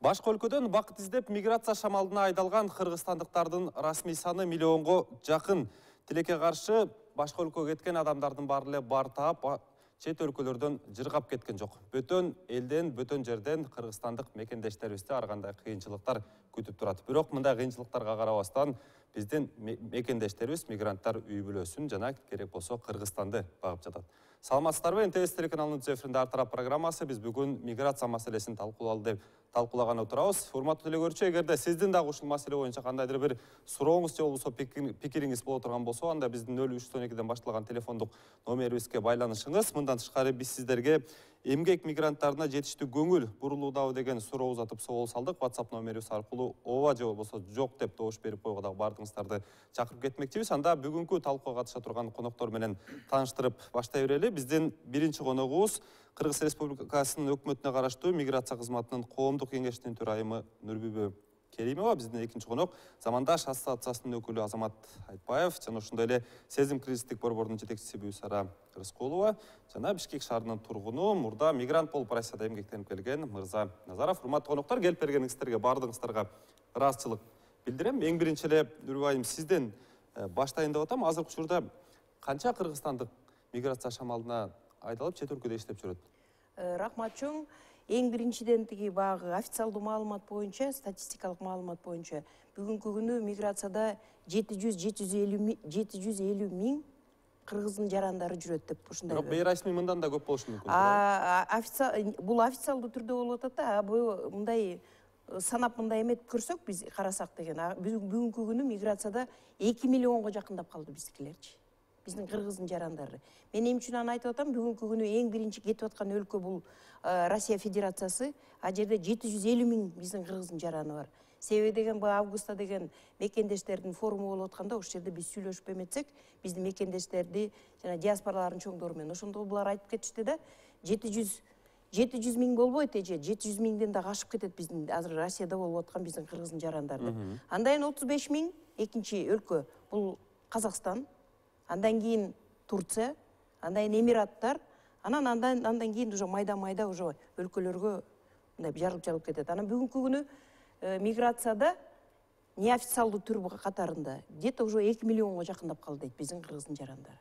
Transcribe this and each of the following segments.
Башка өлкөдөн бакыт издеп миграция шамалына айдалган кыргызстандыктардын расмий саны миллионго жакын. Тилекке каршы башка өлкөгө кеткен адамдардын баары эле бар таап чет өлкөлөрдөн жыргап кеткен жок. Бөтөн элден, бөтөн жерден кыргызстандык мекендештерибизди ар кандай кыйынчылыктар күтүп турат. Бирок мындай кыйынчылыктарга карабастан биздин мекендештерибиз, мигранттар үй бүлөсүн жана керек болсо Кыргызстанды багып жатат. Саламатсыздарбы? НТС телеканалынын эфиринде Ар тарап программасы. Биз бүгүн миграция маселесин талкуулаганы турабыз. Урматтуу телекөрүүчү, эгерде сиздин дагы ушул маселе боюнча кандайдыр бир сурооңуз же болбосо пикириңиз боло турган болсо, анда биздин 0312ден башталган телефондук номерибизге байланышыңыз. Мындан тышкары биз сиздерге эмгек мигранттарына жетиштүү көңүл бурулуудабы деген суроо узатып собол салдык. WhatsApp номерибиз аркылуу ооба же болбосо жок деп добуш берип койгонго дагы баардыгыңыздарды чакырып кетмекчибиз. Анда бүгүнкү талкууга катыша турган коноктор менен тааныштырып баштай берели. Биздин биринчи коногубуз Кыргыз Республикасынын өкмөтүнө караштуу миграция кызматынын коомдук кеңешинин төрайымы Нурбүбө Керимова. Биздин экинчи конок Замандаш ассоциациясынын өкүлү Азамат Айтбаев жана ошондой эле Сезим кризистик борбордун жетекчиси Бүйсара Рыскулова жана Бишкек шаарынын тургуну, мурда мигрант болуп Россияда эмгектенип келген Мырза Назаров. Урматтуу коноктор, келип бергениңиздерге баардыгыңыздарга ыраазычылык билдирем. Эң биринчи эле Нурбайым, сизден баштайын деп атам. Азыркы учурда канча кыргызстандык миграция шамалына айдалып чет өлкөдө иштеп жүрөт? Рахмат чоң. Эң биринчиден тиги багы официалдуу маалымат боюнча, статистикалык маалымат боюнча бүгүнкү күнү миграцияда 700-750 миң кыргыздын жарандары жүрөт деп ушундай. Бирок бейрасмий мындан да көп болушу мүмкүн. Бул официалдуу түрдө болуп атат да, бул мындай санап мындай эметип көрсөк биз карасак деген. Бүгүнкү күнү миграцияда 2 миллионго жакындап калды биздикилерчи. Биздин кыргыздын жарандары. Мен эмне үчүн аны айтып атам? Бүгүнкү күнү эң биринчи кетип аткан өлкө бул Россия Федерациясы. А жерде 750 миң биздин кыргыздын жараны бар. Себеби деген бу августта деген мекендештердин форуму болуп атканда, ошол жерде биз сүйлөшүп эметсек, биздин мекендештерди жана диаспоралардын чоңдору менен ошондо булар айтып кетишти да, 700 миң болбойт эже, 700 миңден да ашып кетет биздин азыр Россияда болуп аткан биздин кыргыздын жарандары. Андан 35 миң экинчи өлкө бул Казакстан. Андан кийин Турция, андан кийин Эмираттар, андан кийин уже майда уже өлкөлөргө мындай жарылып кетет. Анан бүгүнкү күнү миграцияда неофициалдуу түр катарында где-то уже 2 миллионго жакындап калды дейт биздин кыргыздын жарандары.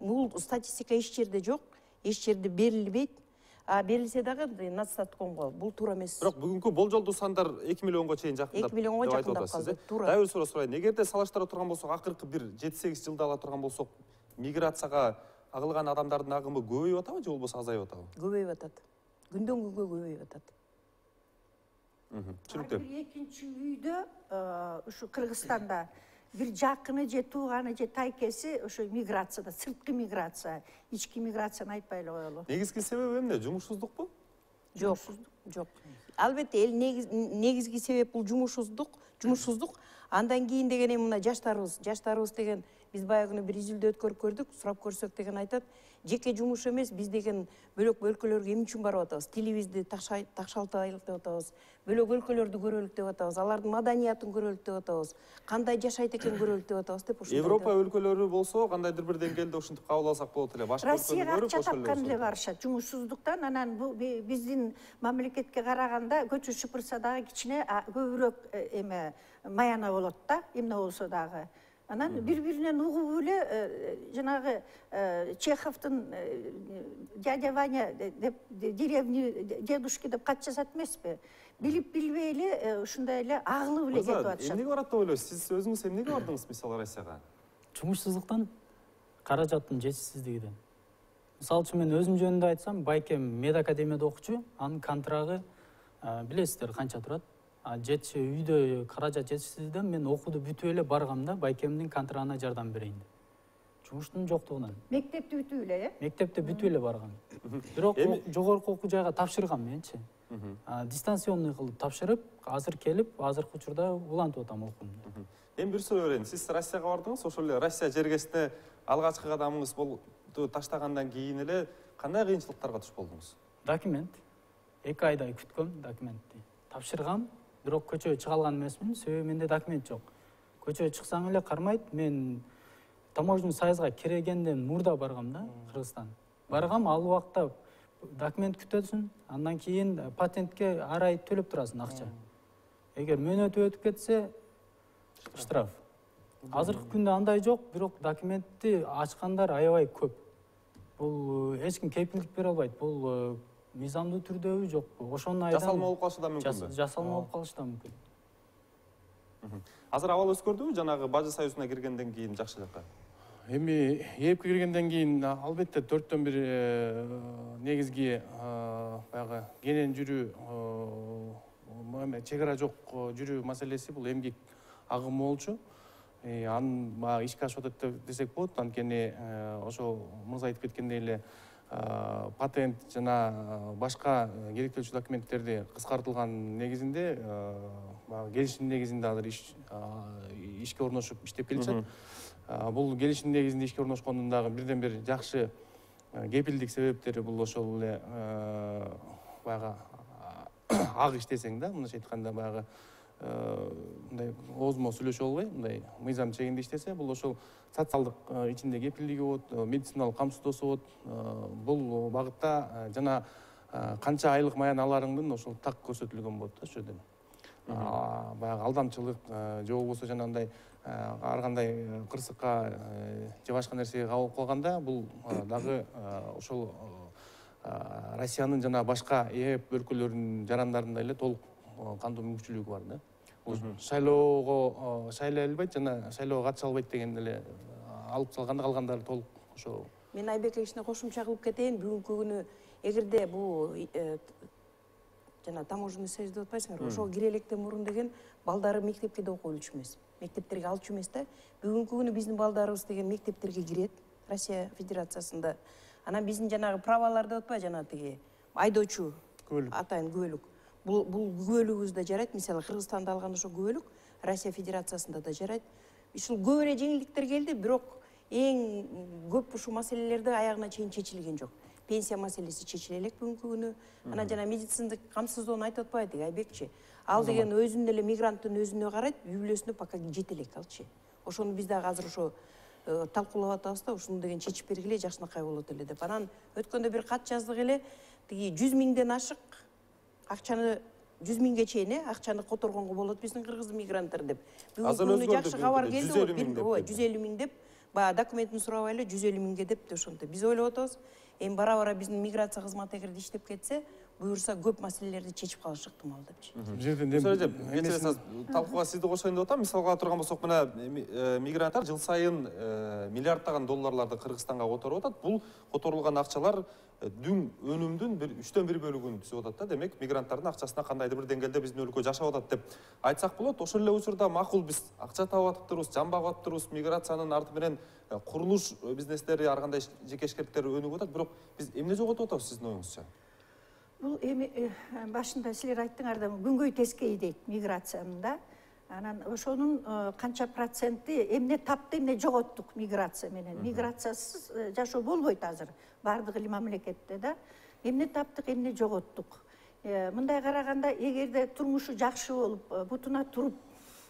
Бул статистика эч жерде жок, эч жерде берилбейт. Берилсе дагы Надстаткомго бул туура эмес. Бирок бүгүнкү болжолдуу сандар 2 миллионго чейин жакындап. 2 миллионго жакындап калды. Туура. Дагы бир суроо сурайын. Эгерде салыштыра турган болсок, акыркы бир 7-8 жылда ала турган болсок, миграцияга агылган адамдардын агымы көбөйүп атабы же болбосо азайып атабы? Көбөйүп атат. Күндөн күнгө көбөйүп атат. Түшүнүктүү. Экинчи үйдө ушу Кыргызстанда бир жакыны же тууганы же тайкеси ошо миграцияда, сырткы миграция, ички миграцияны айтпай эле коелу. Негизги себеби эмне? Жумушсуздукпу? Жок. Албетте негизги себеп бул жумушсуздук. Андан кийин деген мына жаштарыбыз деген биз баягы күнү бир изилдөө өткөрүп көрдүк, сурап көрсөк деген айтат, жеке жумуш эмес, биз деген бөлөк өлкөлөргө эмне үчүн барып атабыз? Тилибизди такшалтайлык деп атабыз, бөлөк өлкөлөрдү көрөлүк деп атабыз, алардын маданиятын көрөлүк деп атабыз, кандай жашайт экен көрөлүк деп атабыз деп ошондой. Европа өлкөлөрү болсо, кандайдыр бир деңгээлде ушинтип кабыл алсак болот эле. Башка өлкөлөрдү көрүп Россияга акча тапкан эле барышат жумушсуздуктан. Анан бул биздин мамлекетке караганда көчө шыпырса дагы кичине көбүрөөк эме маяна болот да, эмне болсо дагы. Анан бири-биринен угуп эле жанагы Чеховдун дядя Ваня деп деревни дедушки деп кат жазат эмеспи? Билип билбей эле ушундай эле агылып эле кетип атышат. Эмнеге барат деп ойлойсуз? Сиз өзүңүз эмнеге бардыңыз мисалы Россияга? Жумушсуздуктан, каражаттын жетишсиздигинен. Мисалы үчүн мен өзүм жөнүндө айтсам, байкем медакадемияда окучу, анын контрагы билесиздер канча турат? Үйдө каражат жетишсизден мен окууду бүтүп эле баргам да, байкемдин контрагына жардам берейин деп. Жумуштун жоктугунан. Мектепти бүтүп эле, Мектепте бүтүп эле баргам. Бирок жогорку окуу жайга тапшыргам менчи. Дистанционный кылып тапшырып, азыр келип, азыркы учурда улантып атам окуумду. Эми бир суроо берейин. Сиз Россияга бардыңыз, ошол эле Россия жергесине алгачкы кадамыңыз болду таштагандан кийин эле кандай кыйынчылыктарга туш болдуңуз? Документ. 2 айдай күткөм документти. Тапшыргам. Бирок көчөгө чыга алган эмесмин, себеби менде документ жок. Көчөгө чыксаң эле кармайт. Мен таможенный союзга киргенден мурда баргам да, Кыргызстан. Баргам, ал убакта документ күтөсүң, андан кийин патентке ар ай төлөп турасың акча. Эгер мөөнөтү өтүп кетсе, штраф. Азыркы күндө андай жок, бирок документти ачкандар аябай көп. Бул эч ким кепилдик бере албайт. Бул мыйзамдуу түрдөбү, жокпу? Ошону айдан Жасалма болуп калышы да мүмкүнбү? Жасалма болуп калышы да мүмкүн. Азыр абал өзгөрдүбү жанагы Бажы союзуна киргенден кийин жакшы жакка? Эми ээпке киргенден кийин албетте 4-1 негизги баягы кенен жүрүү, чек ара жок жүрүү маселеси бул эмгек агымы болчу. Анын баягы ишке ашып атат десек болот. Анткени ошо мырза айтып кеткендей эле патент жана башка керектелчү документтерди кыскартылган негизинде, келишим негизинде азыр ишке орношуп иштеп келишет. Бул келишим негизинде ишке орношкондун дагы бирден бир жакшы кепилдик себептери бул ошол эле баягы ак иштесең да, мындайча айтканда баягы мындай оозмо сүйлөшүп албай, мындай мыйзам чегинде иштесе, бул ошол социалдык ичинде кепилдиги болот, медициналык камсыздоосу болот. Бул багытта жана канча айлык маян аларыңдын ошол так көрсөтүлгөн болот да ошол жерден. Баягы алдамчылык же болбосо жанагындай ар кандай кырсыкка же башка нерсеге кабылып калганда, бул дагы ошол Россиянын жана башка ЭЭП өлкөлөрүнүн жарандарында эле толук кандуу мүмкүнчүлүгү бар да. Бул шайлоого шайлай албайт жана шайлоого катыша албайт деген эле алып салганда калгандары толук ошо. Мен Айбек ишине кошумча кылып кетейин. Бүгүнкү күнү эгерде бул жана таможенный союз деп атпайсыңарбы, ошого кире электен мурун деген балдары мектепке да окуп элчү эмес. Мектептерге алчу эмес да. Бүгүнкү күнү биздин балдарыбыз деген мектептерге кирет Россия Федерациясында. Анан биздин жанагы правалар деп атпайбы, жана тиги айдоочу атайын күбөлүк. Бул күбөлүгүбүз да жарайт. Мисалы Кыргызстанда алган ошо күбөлүк Россия Федерациясында да жарайт. Ушул көп эле жеңилдиктер келди, бирок эң көп ушул маселелерди аягына чейин чечилген жок. Пенсия маселеси чечиле элек бүгүнкү күнү. Анан жана медициндик камсыздоону айтып атпайбы тиги Айбекчи. Ал деген өзүнүн эле мигранттын өзүнө карайт, үй бүлөсүнө пока жете элек алчы. Ошону биз дагы азыр ошо талкуулап атабыз да, ушуну деген чечип бергиле жакшынакай болот эле деп. Анан өткөндө бир кат жаздык эле, тиги 100 миңден ашык акчаны 100 миңге чейин акчаны которгонго болот биздин кыргыз мигранттар деп. Бүгүнкү күнү жакшы кабар келди. 150 миң деп. Баягы документин сурабай эле 150 миңге деп ошентип. Биз ойлоп атабыз, эми бара-бара биздин миграция кызматы эгерде иштеп кетсе, буюрса көп маселелерди чечип калышы ыктымал депчи. Кечиресиз, талкууга сизди кошоюн деп атам. Мисалга ала турган болсок, мына мигранттар жыл сайын миллиарддаган долларларды Кыргызстанга которуп атат. Бул которулган акчалар дүң өнүмдүн бир 3/1 бөлүгүн түзүп атат да. Демек, мигранттардын акчасына кандайдыр бир деңгээлде биздин өлкө жашап атат деп айтсак болот. Ошол эле учурда макул биз акча таап атыптырбыз, жан багып атыптырбыз, миграциянын арты менен курулуш бизнестери, ар кандай жекешкеликтер өнүгүп атат. Бирок биз эмне жоготуп атабыз сиздин оюңузча? Бул эми башында силер айттыңар да, күнгөй тескей дейт миграциянын да. Анан ошонун канча проценти эмне тапты, эмне жоготтук миграция менен. Миграциясыз жашоо болбойт азыр бардык эле мамлекетте да. Эмне таптык, эмне жоготтук. Мындай караганда, эгерде турмушу жакшы болуп, бутуна туруп,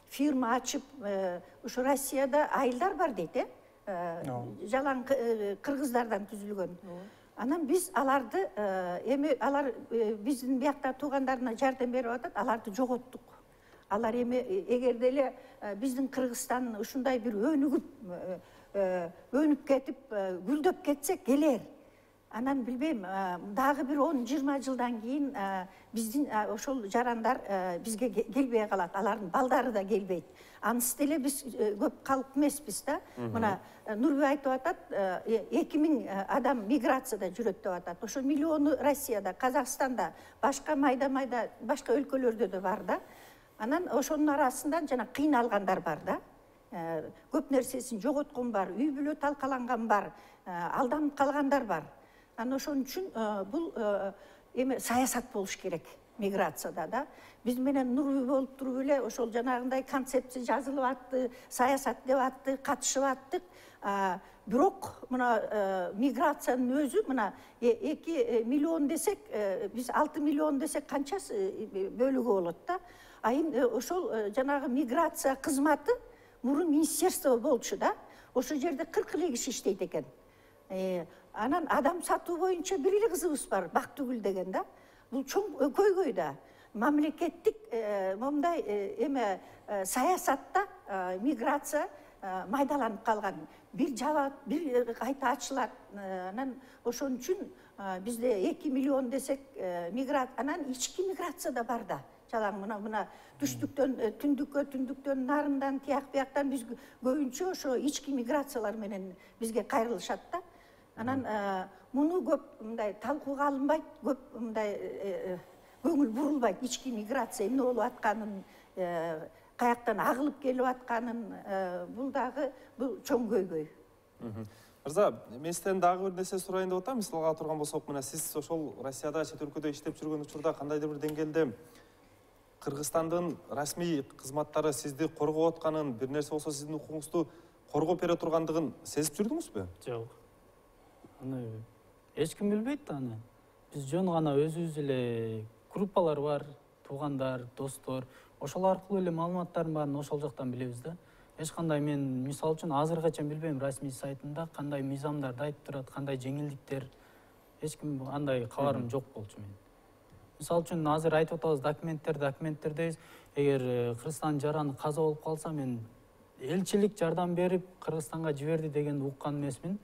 фирма ачып, ушу Россияда айылдар бар дейт, жалаң кыргыздардан түзүлгөн. Анан биз аларды, эми алар биздин биякта туугандарына жардам берип атат, аларды жоготтук. Алар эми эгерде эле биздин Кыргызстан ушундай бир өнүп кетип, гүлдөп кетсек келер. Анан билбейм, дагы бир 10-20 жылдан кийин биздин ошол жарандар бизге келбей калат, алардын балдары да келбейт. Анысы деле биз көп калып эмеспиз да. Мына Нурбек айтып атат, 2000 адам миграцияда жүрөт деп атат. Ошо миллиону Россияда, Казакстанда, башка майда-майда башка өлкөлөрдө да бар да. Анан ошонун арасында жана кыйналгандар бар да. Көп нерсесин жоготкон бар, үй бүлө талкаланган бар, алданып калгандар бар. Анан ошон үчүн бул эми саясат болуш керек миграцияда да. Биз менен Нурбек болуп туруп эле ошол жанагындай концепция жазылып атты, саясат деп атты, катышып аттык. Бирок мына миграциянын өзү мына 2 миллион десек, биз 6 миллион десек канчасы бөлүгү болот да. Ошол жанагы миграция кызматы мурун министерство болчу да. Ошол жерде 40 эле киши иштейт экен. Анан адам сатуу боюнча бир эле кызыбыз бар, Бактыгүл деген да. Бул чоң көйгөй да. Мамлекеттик момундай эме саясатта миграция майдаланып калган. Бир жабат, бир кайта ачылат. Анан ошон үчүн бизде 2 миллион десек анан ички миграция да бар да. Жалаң мына түштүктөн түндүккө, түндүктөн нарындан, тияк бияктан биз көбүнчө ошо ички миграциялар менен бизге кайрылышат да. Анан муну көп мындай талкууга алынбайт, көп мындай көңүл бурулбайт. Ички миграция эмне болуп атканын, каяктан агылып келип атканын, бул дагы бул чоң көйгөй. Мырза, мен сизден дагы бир нерсе сурайын деп атам. Мисалга турган болсок, мына сиз ошол Россияда, чет өлкөдө иштеп жүргөн учурда кандайдыр бир деңгээлде Кыргызстандын расмий кызматтары сизди коргоп атканын, бир нерсе болсо сиздин укугуңузду коргоп бере тургандыгын сезип жүрдүңүзбү? Жок. Аны эч ким билбейт да аны. Биз жөн гана өзүбүз эле группалар бар, туугандар, достор, ошол аркылуу эле маалыматтардын баарын ошол жактан билебиз да. Эч кандай мен мисалы үчүн азыркыча билбейм расмий сайтында кандай мыйзамдарды айтып турат, кандай жеңилдиктер. Эч ким андай кабарым жок болчу менин. Мисалы үчүн азыр айтып атабыз документтер дейбиз. Эгер Кыргызстан жараны каза болуп калса, мен элчилик жардам берип Кыргызстанга жиберди деген уккан эмесмин.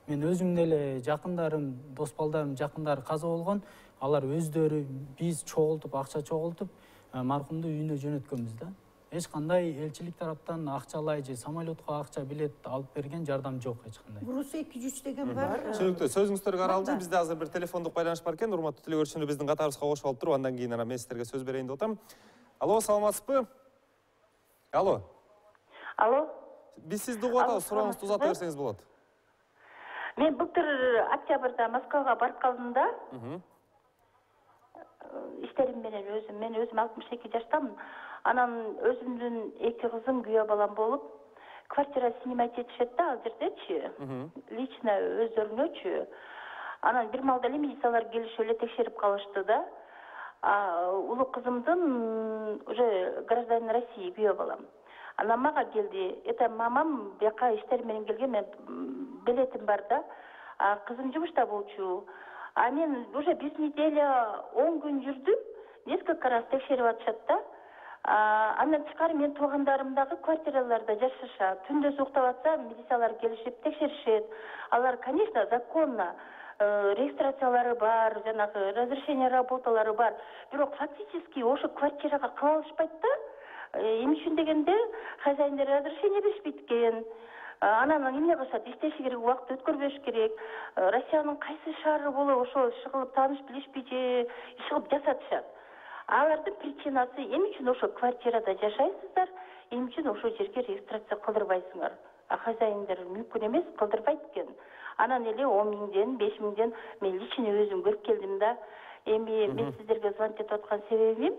Мен өзүм деле жакындарым, дос балдарым жакындары каза болгон, алар өздөрү биз чогултуп, акча чогултуп, маркумду үйүнө жөнөткөнбүз да. Эч кандай элчилик тараптан акчалай же самолетко акча, билет алып берген жардам жок эч кандай. Груз 200 деген бар. Түшүнүктүү. Сөзүңүздөргө каралды. Бизде азыр бир телефондук байланыш бар экен. Урматтуу телекөрүүчүлөр, биздин катарыбызга кошуп алып туруп, андан кийин мен сиздерге сөз берейин деп атам. Алло, саламатсызбы? Алло. Алло. Биз сизди угуп атабыз, сурооңузду узата берсеңиз болот. Мен былтыр октябрда Москвага барып калдым да. Иштерим менен мен өзүм 62 жаштамын. Анан өзүмдүн 2 кызым, күйөө балам болуп, квартира снимать этишет да ал жердечи. Лично өздөрүнөчү. Анан бир маалда эле милициялар келишип эле текшерип калышты да. Улуу кызымдын уже гражданин России күйөө балам. Анан мага келди. Это мамам бияка иштер менен келген, мен билетим бар да. Кызым жумушта болчу. А мен уже 1 неделя 10 күн жүрдүм. Несколько раз текшерип атышат да. Андан тышкары мен туугандарым дагы квартираларда жашашат. Түндө уктап атса, милициялар келишип текшеришет. Алар, конечно, законно регистрациялары бар, жанагы разрешение работалары бар. Бирок фактически ошо квартирага кыла алышпайт да. Эмне үчүн дегенде, хозяиндер разрешение беришпейт экен. Анан эмне кылышат? Иштеши керек, убакыт өткөрбөш керек. Россиянын кайсы шаары болуп, ошо иш кылып тааныш билишпей же иш кылып жасатышат. Алардын причинасы эмне үчүн ошо квартирада жашайсыздар, эмне үчүн ошо жерге регистрация кылдырбайсыңар? Хозяиндер мүмкүн эмес, кылдырбайт экен. Анан эле 10 миңден, 5 миңден мен лично өзүм көрүп келдим да. Эми мен сиздерге звонить этип аткан себебим,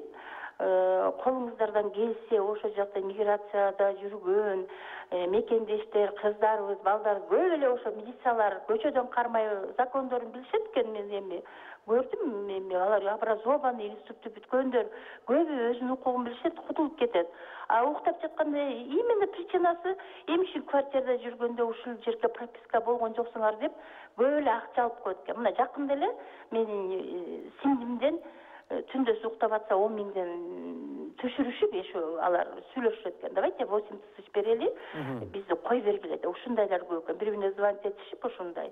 колуңуздардан келсе ошо жакта миграцияда жүргөн мекендештер, кыздарыбыз, балдар көп эле ошо милициялар көчөдөн кармай закондорун билишет экен. Мен эми көрдүм, эми алар образованный, институтты бүткөндөр көбү өзүнүн укугун билишет, кутулуп кетет. Уктап жатканда именно причинасы эмне үчүн квартирада жүргөндө ушул жерге прописка болгон жоксуңар деп көп эле акча алып коет экен. Мына жакында эле менин сиңдимден түндө уктап атса 10 миңден түшүрүшүп, алар сүйлөшүшөт экен. Давайте 8 тысяч берели, бизди кой бергиле деп. Ушундайлар көп экен. Бири-бирине звонить этишип ушундай.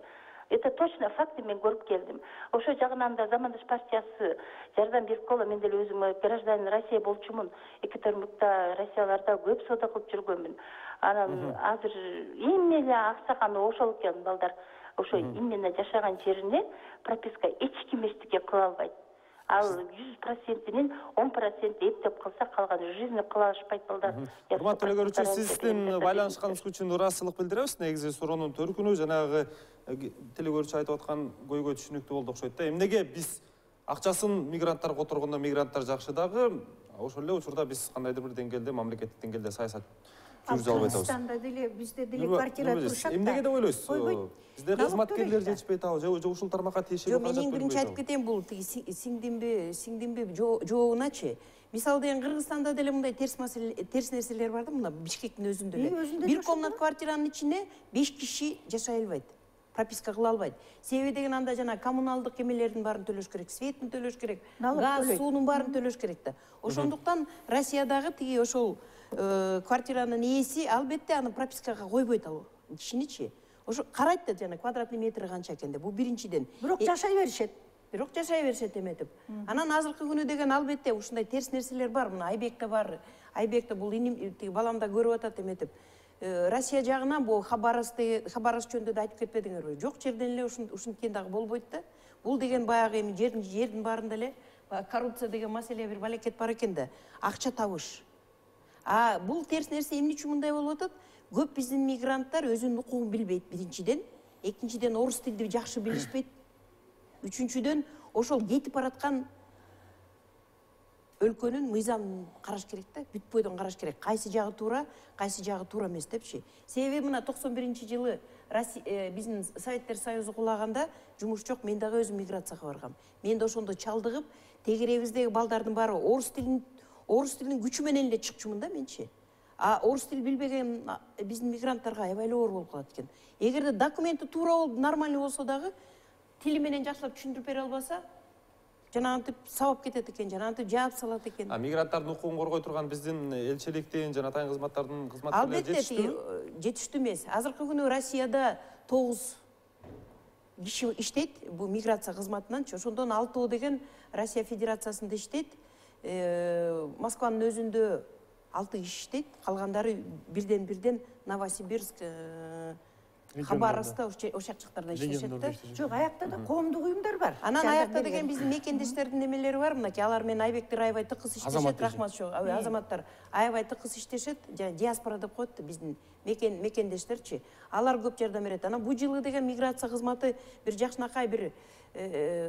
Это точно факты, мен көрүп келдим. Ошо жагынан да Замандаш партиясы жардам берип калды. Мен деле өзүм гражданин Россия болчумун. Екатеринбургда, Россияларда көп соода кылып жүргөнмүн. Анан азыр эмне эле аксаганы ошол экен, балдар. Ошо именно жашаган жерине прописка эч ким эчтеке кыла албайт. Ал 100%-нин 10% эптеп калса, калган жизни кыла алышпайт балдар. Урматтуу телекөрүүчү, сиздин байланышканыңыз үчүн ыраазычылык билдиребиз. Негизи суроонун төркүнү жанагы телекөрүүчү айтып аткан көйгөй түшүнүктүү болду окшойт да. Эмнеге биз акчасын мигранттар которгондо мигранттар жакшы дагы, ошол эле учурда биз кандайдыр бир деңгээлде, мамлекеттик деңгээлде саясат жүргүзө албай атабыз. Кыргызстанда деле, бизде деле квартира турушат да. Эмнеге деп ойлойсуз? Бизде кызматкерлер жетишпей атабы же ушул тармакка тиешелүү каражат бөлүнбөй атабы? Мен биринчи айтып кетейин, бул сиңдимби жообуначы. Мисалы деген Кыргызстанда деле мындай терс нерселер бар да, мына Бишкектин өзүндө эле. Бир комнат квартиранын ичине 5 киши жашай албайт. прописка кыла албайт. Себеби деген анда жана коммуналдык эмелердин баарын төлөш керек, светтин төлөш керек, Налог газ, төлөйт. суунун баарын төлөш керек да. Ошондуктан Россиядагы тиги ошол квартиранын ээси албетте аны пропискага койбойт ал кишиничи. Ошо карайт да жана квадратный метри канча экен деп. Бул биринчиден. Бирок жашай беришет. Бирок жашай беришет эметип. Анан азыркы күнү деген албетте ушундай терс нерселер бар. Мына Айбекте бар. Айбекте бул тиги балам да көрүп атат эметип. Россия жагынан бул Хабаровск жөнүндө да айтып кетпедиңерби? Жок жерден эле ушинткен дагы болбойт да. Бул деген баягы эми жердин баарында эле коррупция деген маселе бир балекет бар экен да. Акча табыш. Бул терс нерсе эмне үчүн мындай болуп атат? Көп биздин мигранттар өзүнүн укугун билбейт биринчиден, экинчиден орус тилди жакшы билишпейт. Үчүнчүдөн ошол кетип бараткан өлкөнүн мыйзамын караш керек да, бүт бойдон караш керек. Кайсы жагы туура эмес депчи. Себеби мына 91-жылы биздин Советтер Союзу кулаганда жумуш жок, мен дагы өзүм миграцияга баргам. Мен да ошондо чалдыгып, тегеребиздеги балдардын баары орус тилинин күчү менен эле чыкчумун да менчи. Орус тил билбеген биздин мигранттарга аябай эле оор болуп калат экен. Эгерде документи туура болуп, нормальный болсо дагы тили менен жакшылап түшүндүрүп бере албаса, жанагынтип сабап кетет экен, жанагынтип жаап салат экен. Мигранттардын укугун коргой турган биздин элчиликтин жана атайын кызматтардын кызматкерлери Албетте жетиштүү эмес. Азыркы күнү Россияда 9 киши иштейт, бул миграция кызматынанчы. Ошондон 6 деген Россия Федерациясында иштейт. Москванын өзүндө 6 киши иштейт. Калгандары бирден Новосибирск, Хабаровскта ошакчыктарда иштешет да. Жок, аякта да коомдук уюмдар бар. Анан аякта деген биздин мекендештердин немелери бар. Мынакей алар менен Айбектер аябай тыкыз иштешет, рахмат жок. Азаматтар аябай тыкыз иштешет. Жана диаспора деп коет биздин мекендештерчи. Алар көп жардам берет. Анан бул жылы деген миграция кызматы бир жакшынакай бир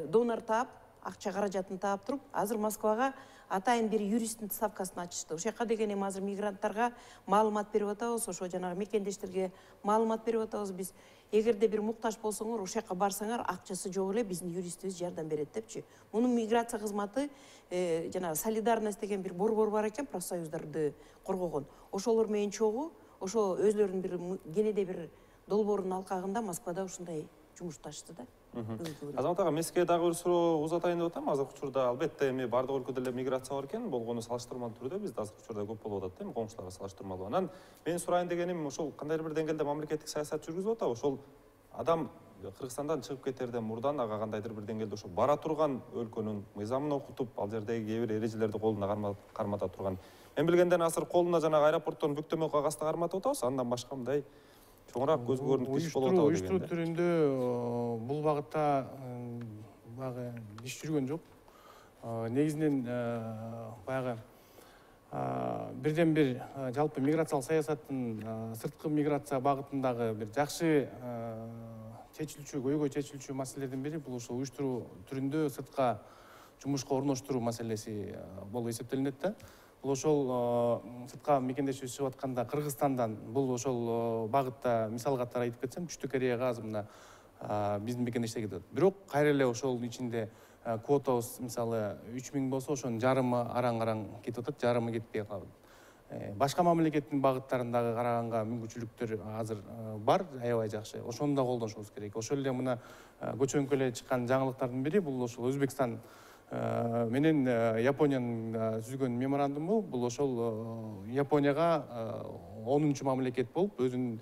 донор таап, акча каражатын таап туруп, азыр Москвага атайын бир юристтин ставкасын ачышты. Ошол жака деген эми азыр мигранттарга маалымат берип атабыз, ошо жанагы мекендештерге маалымат берип атабыз. Биз эгерде бир муктаж болсоңор, ошол жака барсаңар, акчасы жок эле биздин юристибиз жардам берет депчи. Мунун миграция кызматы жанагы солидарность деген бир борбор бар экен, профсоюздарды коргогон. Ошолор менен чогуу, ошо өзлөрүнүн бир кенеде бир долбоордун алкагында Москвада ушундай жумушташты да. Азамат ага, меске дагы бир суроо узатайын деп атам. Азыркы учурда албетте эми бардык өлкөдө эле миграция бар экен, болгону салыштырмалуу түрдө бизде азыркы учурда көп болуп атат, эми коңшуларга салыштырмалуу. Анан мен сурайын дегеним, ошол кандайдыр бир деңгээлде мамлекеттик саясат жүргүзүп атабы? Ошол адам Кыргызстандан чыгып кетерден мурдан ага кандайдыр бир деңгээлде ошо бара турган өлкөнүн мыйзамын окутуп, ал жердеги кээ бир эрежелерди колуна кармата турган. Мен билгенден азыр колуна жанагы аэропорттон бүктөмө кагазды карматып атабыз, андан башка мындай чоңураак көзгө көрүнүктүү иш болуп атабы Уюштуруу дегенде. түрүндө бул багытта баягы иш жүргөн жок. Негизинен баягы бирден бир жалпы миграциялык саясаттын сырткы миграция багытындагы бир жакшы чечилчү, көйгөй чечилчү маселелердин бири бул ошо уюштуруу түрүндө сыртка жумушка орноштуруу маселеси болуп эсептелинет да. Бул ошол сыртка мекендешибиз чыгып атканда Кыргызстандан бул ошол багытта мисал катары айтып кетсем, Түштүк Кореяга азыр мына биздин мекендештер кетет. Бирок кайра эле ошол ичинде квотабыз мисалы 3000 болсо, ошонун жарымы араң-араң кетип атат, жарымы кетпей калат. Башка мамлекеттин багыттарындагы караганга мүмкүнчүлүктөр азыр бар, аябай жакшы. Ошону да колдонушубуз керек. Ошол эле мына көчөңкү эле чыккан жаңылыктардын бири бул ошол Өзбекстан менен Япониянын түзгөн меморандуму. Бул ошол Японияга 10-чу мамлекет болуп өзүнүн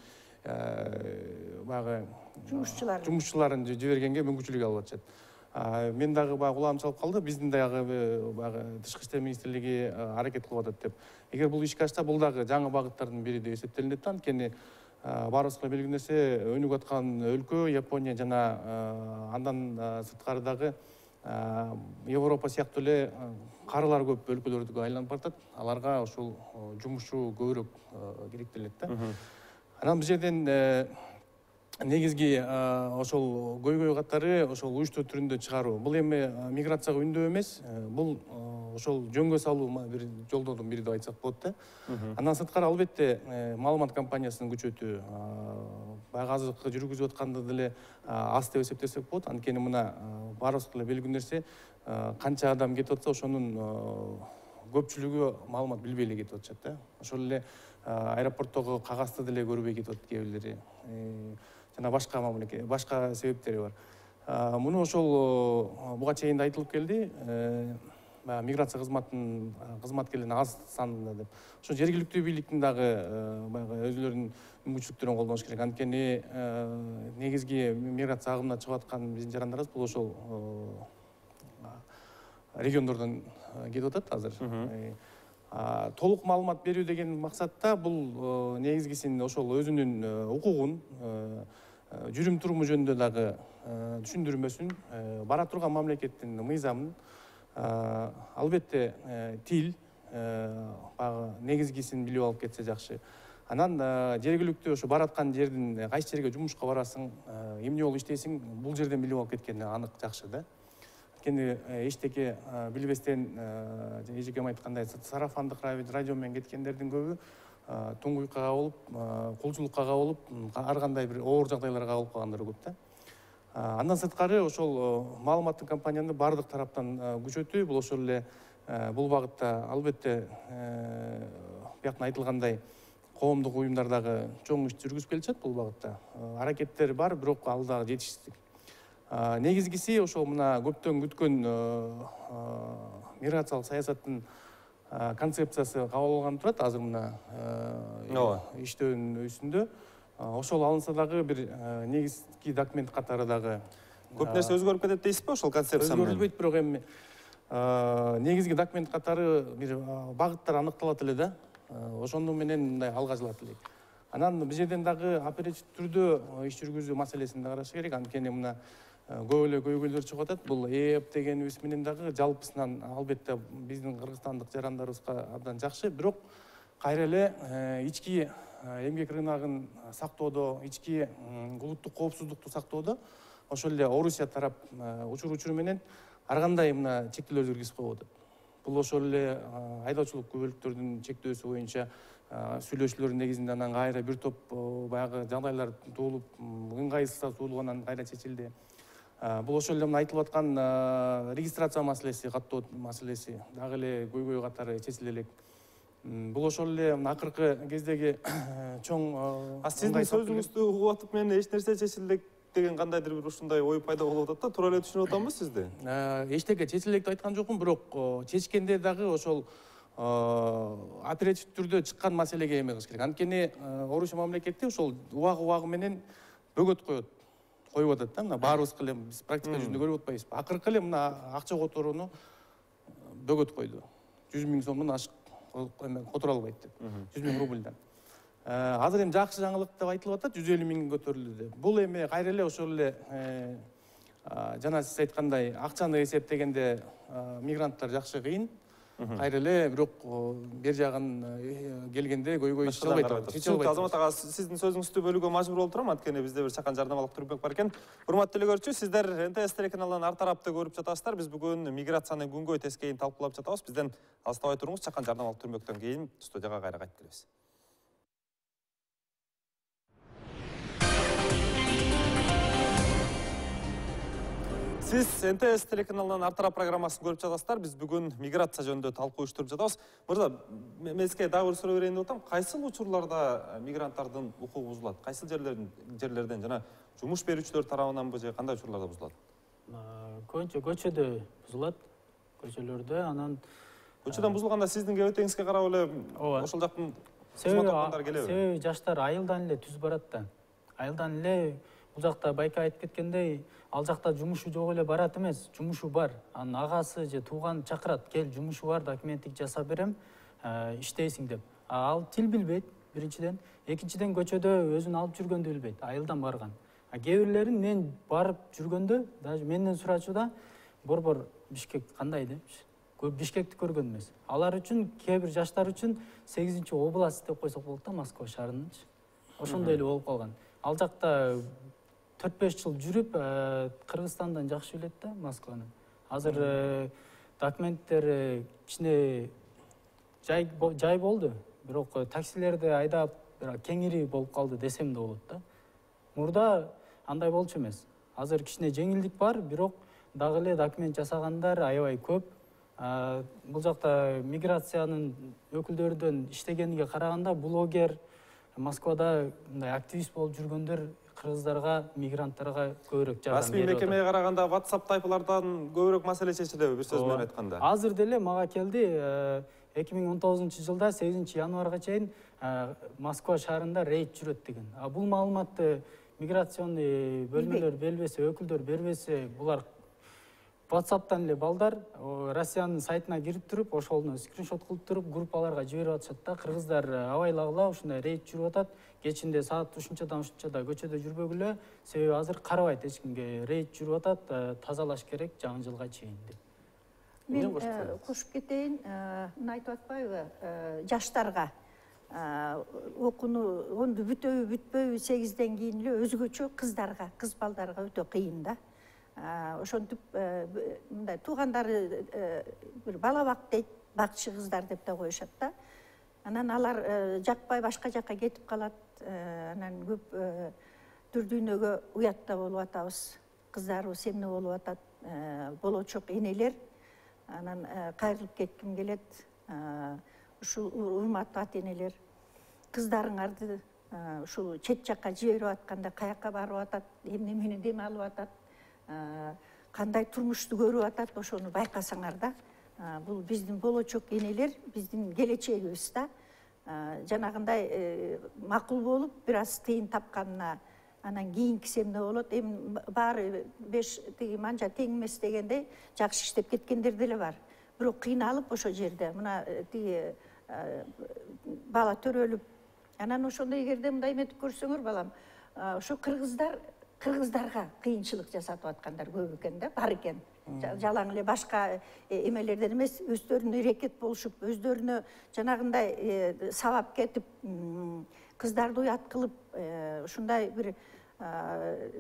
баягы жумушчуларын жибергенге мүмкүнчүлүк алып атышат. Мен дагы баягы кулагым чалып калды, биздин дагы баягы Тышкы иштер министрлиги аракет кылып атат деп. Эгер бул ишке ашса, бул дагы жаңы багыттардын бири деп эсептелинет да. Анткени баарыбызга белгилүү нерсе, өнүгүп аткан өлкө Япония жана андан сырткары дагы Европа сыяктуу эле карылар көп өлкөлөргө айланып баратат. Аларга ошол жумушчу көбүрөөк керектелет да. Анан бул жерден негизги ошол көйгөй катары ошол уюштуруу түрүндө чыгаруу. Бул эми миграцияга үндөө эмес, бул ошол жөнгө салуу бир жолдордун бири деп айтсак болот да. Андан сырткары албетте маалымат компаниясынын күчөтүү, баягы азыркы жүргүзүп атканды деле аз деп эсептесек болот. Анткени мына баарыбызга эле белгилүү нерсе, канча адам кетип атса, ошонун көпчүлүгү маалымат билбей эле кетип атышат да. Ошол эле аэропорттогу кагазды деле көрбөй кетип атат кээ бирлери. жана башка себептери бар. Муну ошол буга чейин да айтылып келди. Миграция кызматкерлеринин аз санында деп. Ошо жергиликтүү бийликтин дагы баягы өзүлөрүнүн мүмкүнчүлүктөрүн колдоныш керек. Анткени негизги миграция агымына чыгып аткан биздин жарандарыбыз бул ошол региондордон кетип атат азыр. Толук маалымат берүү деген максатта бул негизгисин ошол өзүнүн укугун, жүрүм туруму жөнүндө дагы түшүндүрмөсүн, бара турган мамлекеттин мыйзамын, албетте тил негизгисин билип алып кетсе жакшы. Анан жергиликтүү ошо бараткан жердин кайсы жерге жумушка барасың, эмне болуп иштейсиң, бул жерден билип алып кеткени анык жакшы да. Анткени эчтеке билбестен эжекем айткандай сарафандык радио менен кеткендердин көбү туңгуйкага болуп, кулчулукка кабылып, ар кандай бир оор жагдайларга кабылып калгандар көп да. Андан сырткары ошол маалыматтык компанияны бардык тараптан күчөтүү, бул ошол эле бул багытта албетте бияктан айтылгандай коомдук уюмдар дагы чоң иш жүргүзүп келишет бул багытта. Аракеттер бар, бирок ал дагы жетишсиздик. Негизгиси ошол мына көптөн күткөн миграциялык саясаттын концепциясы кабыл алынган турат азыр мына иштөөнүн үстүндө. Ошол алынса дагы бир негизги документ катары дагы көп нерсе өзгөрүп кетет дейсизби ошол концепция менен? Өзгөрүлбөйт, бирок эми негизги документ катары бир багыттар аныкталат эле да. Ошону менен мындай алга жылат элек. Анан бул жерден дагы оперативдүү түрдө иш жүргүзүү маселесин да караш керек. Анткени мына көп эле көйгөйлөр чыгып атат. Бул ЭЭП дегенибиз менен дагы жалпысынан албетте биздин кыргызстандык жарандарыбызга абдан жакшы, бирок кайра эле ички эмгек рыногун сактоодо, ички улуттук коопсуздукту сактоодо ошол эле Орусия тарап учуручу менен ар кандай мына чектөөлөрдү киргизип коюп атат. Бул ошол эле айдоочулук күбөлүктөрдүн чектөөсү боюнча сүйлөшүүлөрдүн негизинде анан кайра бир топ баягы жагдайлар туулуп, ыңгайсыздык туулгандан кайра чечилди. Бул ошол эле мына айтылып аткан регистрация маселеси, каттоо маселеси дагы эле көйгөй катары чечиле элек. Бул ошол эле акыркы кездеги чоң Сиздин сөзүңүздү угуп атып мен эч нерсе чечилди деген кандайдыр бир ушундай ой пайда болуп атат да, туура эле түшүнүп атамбы сизди? Эчтеке чечиле элек деп айткан жокмун, бирок чечкенде дагы ошол оперативдүү түрдө чыккан маселеге эме кылыш керек. Анткени Орусия мамлекети ошол убагы менен бөгөт коюп атат да. Мына баарыбыз эле биз практика жүзүндө көрүп атпайбызбы? Акыркы эле мына акча которууну бөгөт койду. 100 000 сомдон ашык которо албайт деп. 100 000 рубльдан. Азыр эми жакшы жаңылык деп айтылып атат, 150 000 көтөрүлдү деп. Бул эми кайра эле ошол эле жана сиз айткандай акчаны эсептегенде мигранттар жакшы кыйын. Кайра эле бирок бер жагын келгенде көйгөй чече албайт. Түшүнүктүү Азамат ага, сиздин сөзүңүздү бөлүүгө мажбур болуп турам, анткени бизде бир чакан жарнамалык түрмөк бар экен. Урматтуу телекөрүүчү, сиздер НТС телеканалынын ар тарапты көрүп жатасыздар. Биз бүгүн миграциянын күнгөй тескейин талкуулап жатабыз. Бизден алыстабай туруңуз, чакан жарнамалык түрмөктөн кийин студияга кайра кайтып келебиз. Сиз НТС телеканалынын ар тарап программасын көрүп жатасыздар. Биз бүгүн миграция жөнүндө талкуу уюштуруп жатабыз. Мырза, мен сизге дагы бир суроо берейин деп атам. Кайсыл учурларда мигранттардын укугу бузулат? Кайсыл жерлерден жана жумуш берүүчүлөр тарабынанбы же кандай учурларда бузулат? Көбүнчө көчөдө бузулат, көчөлөрдө, анан Көчөдөн бузулганда сиздин кебетеңизге карап эле ошол жактын кызматтар келеби? Себеби жаштар айылдан эле түз барат да. Айылдан эле бул жакта байка айтып кеткендей, ал жакта жумушу жок эле барат эмес, жумушу бар. Анын агасы же тууган чакырат, кел жумушу бар, документик жасап берем, иштейсиң деп. Ал тил билбейт, биринчиден. Экинчиден көчөдө өзүн алып жүргөндү билбейт, айылдан барган. Кээ бирлерин мен барып жүргөндө, даже менден сурачууда, борбор Бишкек кандай депчи. Бишкекти көргөн эмес. Алар үчүн, кээ бир жаштар үчүн 8-область деп койсок болот да, Москва шаарынынчы. Ошондой эле болуп калган. Ал жакта 4-5 жыл жүрүп, Кыргызстандан жакшы билет да Москваны. Азыр документтер кичине жай болду, бирок таксилерди айдап кеңири болуп калды десем да болот да. Мурда андай болчу эмес. Азыр кичине жеңилдик бар, бирок дагы эле документ жасагандар аябай көп. Бул жакта миграциянын өкүлдөрүнөн иштегениге караганда блогер, Москвада мындай активист болуп жүргөндөр кыргыздарга, мигранттарга көбүрөөк жардам Расмий берип атат. мекемеге караганда WhatsApp тайпалардан көбүрөөк маселе чечилеби, бир сөз менен айтканда? Азыр деле мага келди 2019-жылда 8 январга чейин Москва шаарында рейд жүрөт деген. Бул маалыматты миграционный бөлмөлөр бербесе, өкүлдөр бербесе, булар WhatsApp'тан эле балдар Россиянын сайтына кирип туруп, ошолну скриншот кылып туруп, группаларга жиберип атышат да. Кыргыздар абайлагыла ушундай рейд жүрүп атат. Кечинде саат ушунчадан көчөдө жүрбөгүлө, себеби азыр карабайт эч кимге. Рейд жүрүп атат, тазалаш керек жаңы жылга чейин деп. Мен кошуп кетейин, мына айтып атпайбы, жаштарга окууну онду бүтөбү бүтпөйбү 8ден кийин эле өзгөчө кыздарга, кыз балдарга өтө кыйын да. Ошентип мындай туугандары бир бала бак дейт, бакчы кыздар деп да коюшат да. Анан алар жакпай башка жакка кетип калат. Анан көп дүрдүйнөгө уятта болуп атабыз. Кыздарыбыз эмне болуп атат? Болочок энелер. Анан кайрылып кетким келет. Ушул урматтуу ата-энелер, кыздарыңарды ушул чет жакка жиберип атканда каяка барып атат, эмне менен дем алып атат, кандай турмушту көрүп атат, ошону байкасаңар да. Бул биздин болочок энелер, биздин келечегибиз да. Жанагындай макул болуп, бир аз тыйын тапканына анан кийинкиси эмне болот? Эми баары 5 тиги манжа тең эмес дегендей жакшы иштеп кеткендер деле бар. Бирок кыйналып ошо жерде мына тиги бала төрөлүп, анан ошондо эгерде мындай эметип көрсөңөр балам, ошо кыргыздарга кыйынчылык жасатып аткандар көп экен да, бар экен. Жалаң эле башка эмелерден эмес, өздөрүнө эрекет болушуп, өздөрүнө жанагындай сабап кетип, кыздарды уят кылып, ушундай бир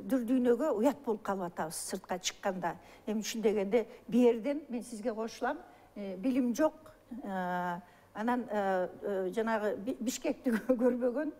дүрдүйнөгө уят болуп калып атабыз сыртка чыкканда. Эми үчүн дегенде биерден мен сизге кошулам, билим жок. Анан жанагы Бишкекти көрбөгөн,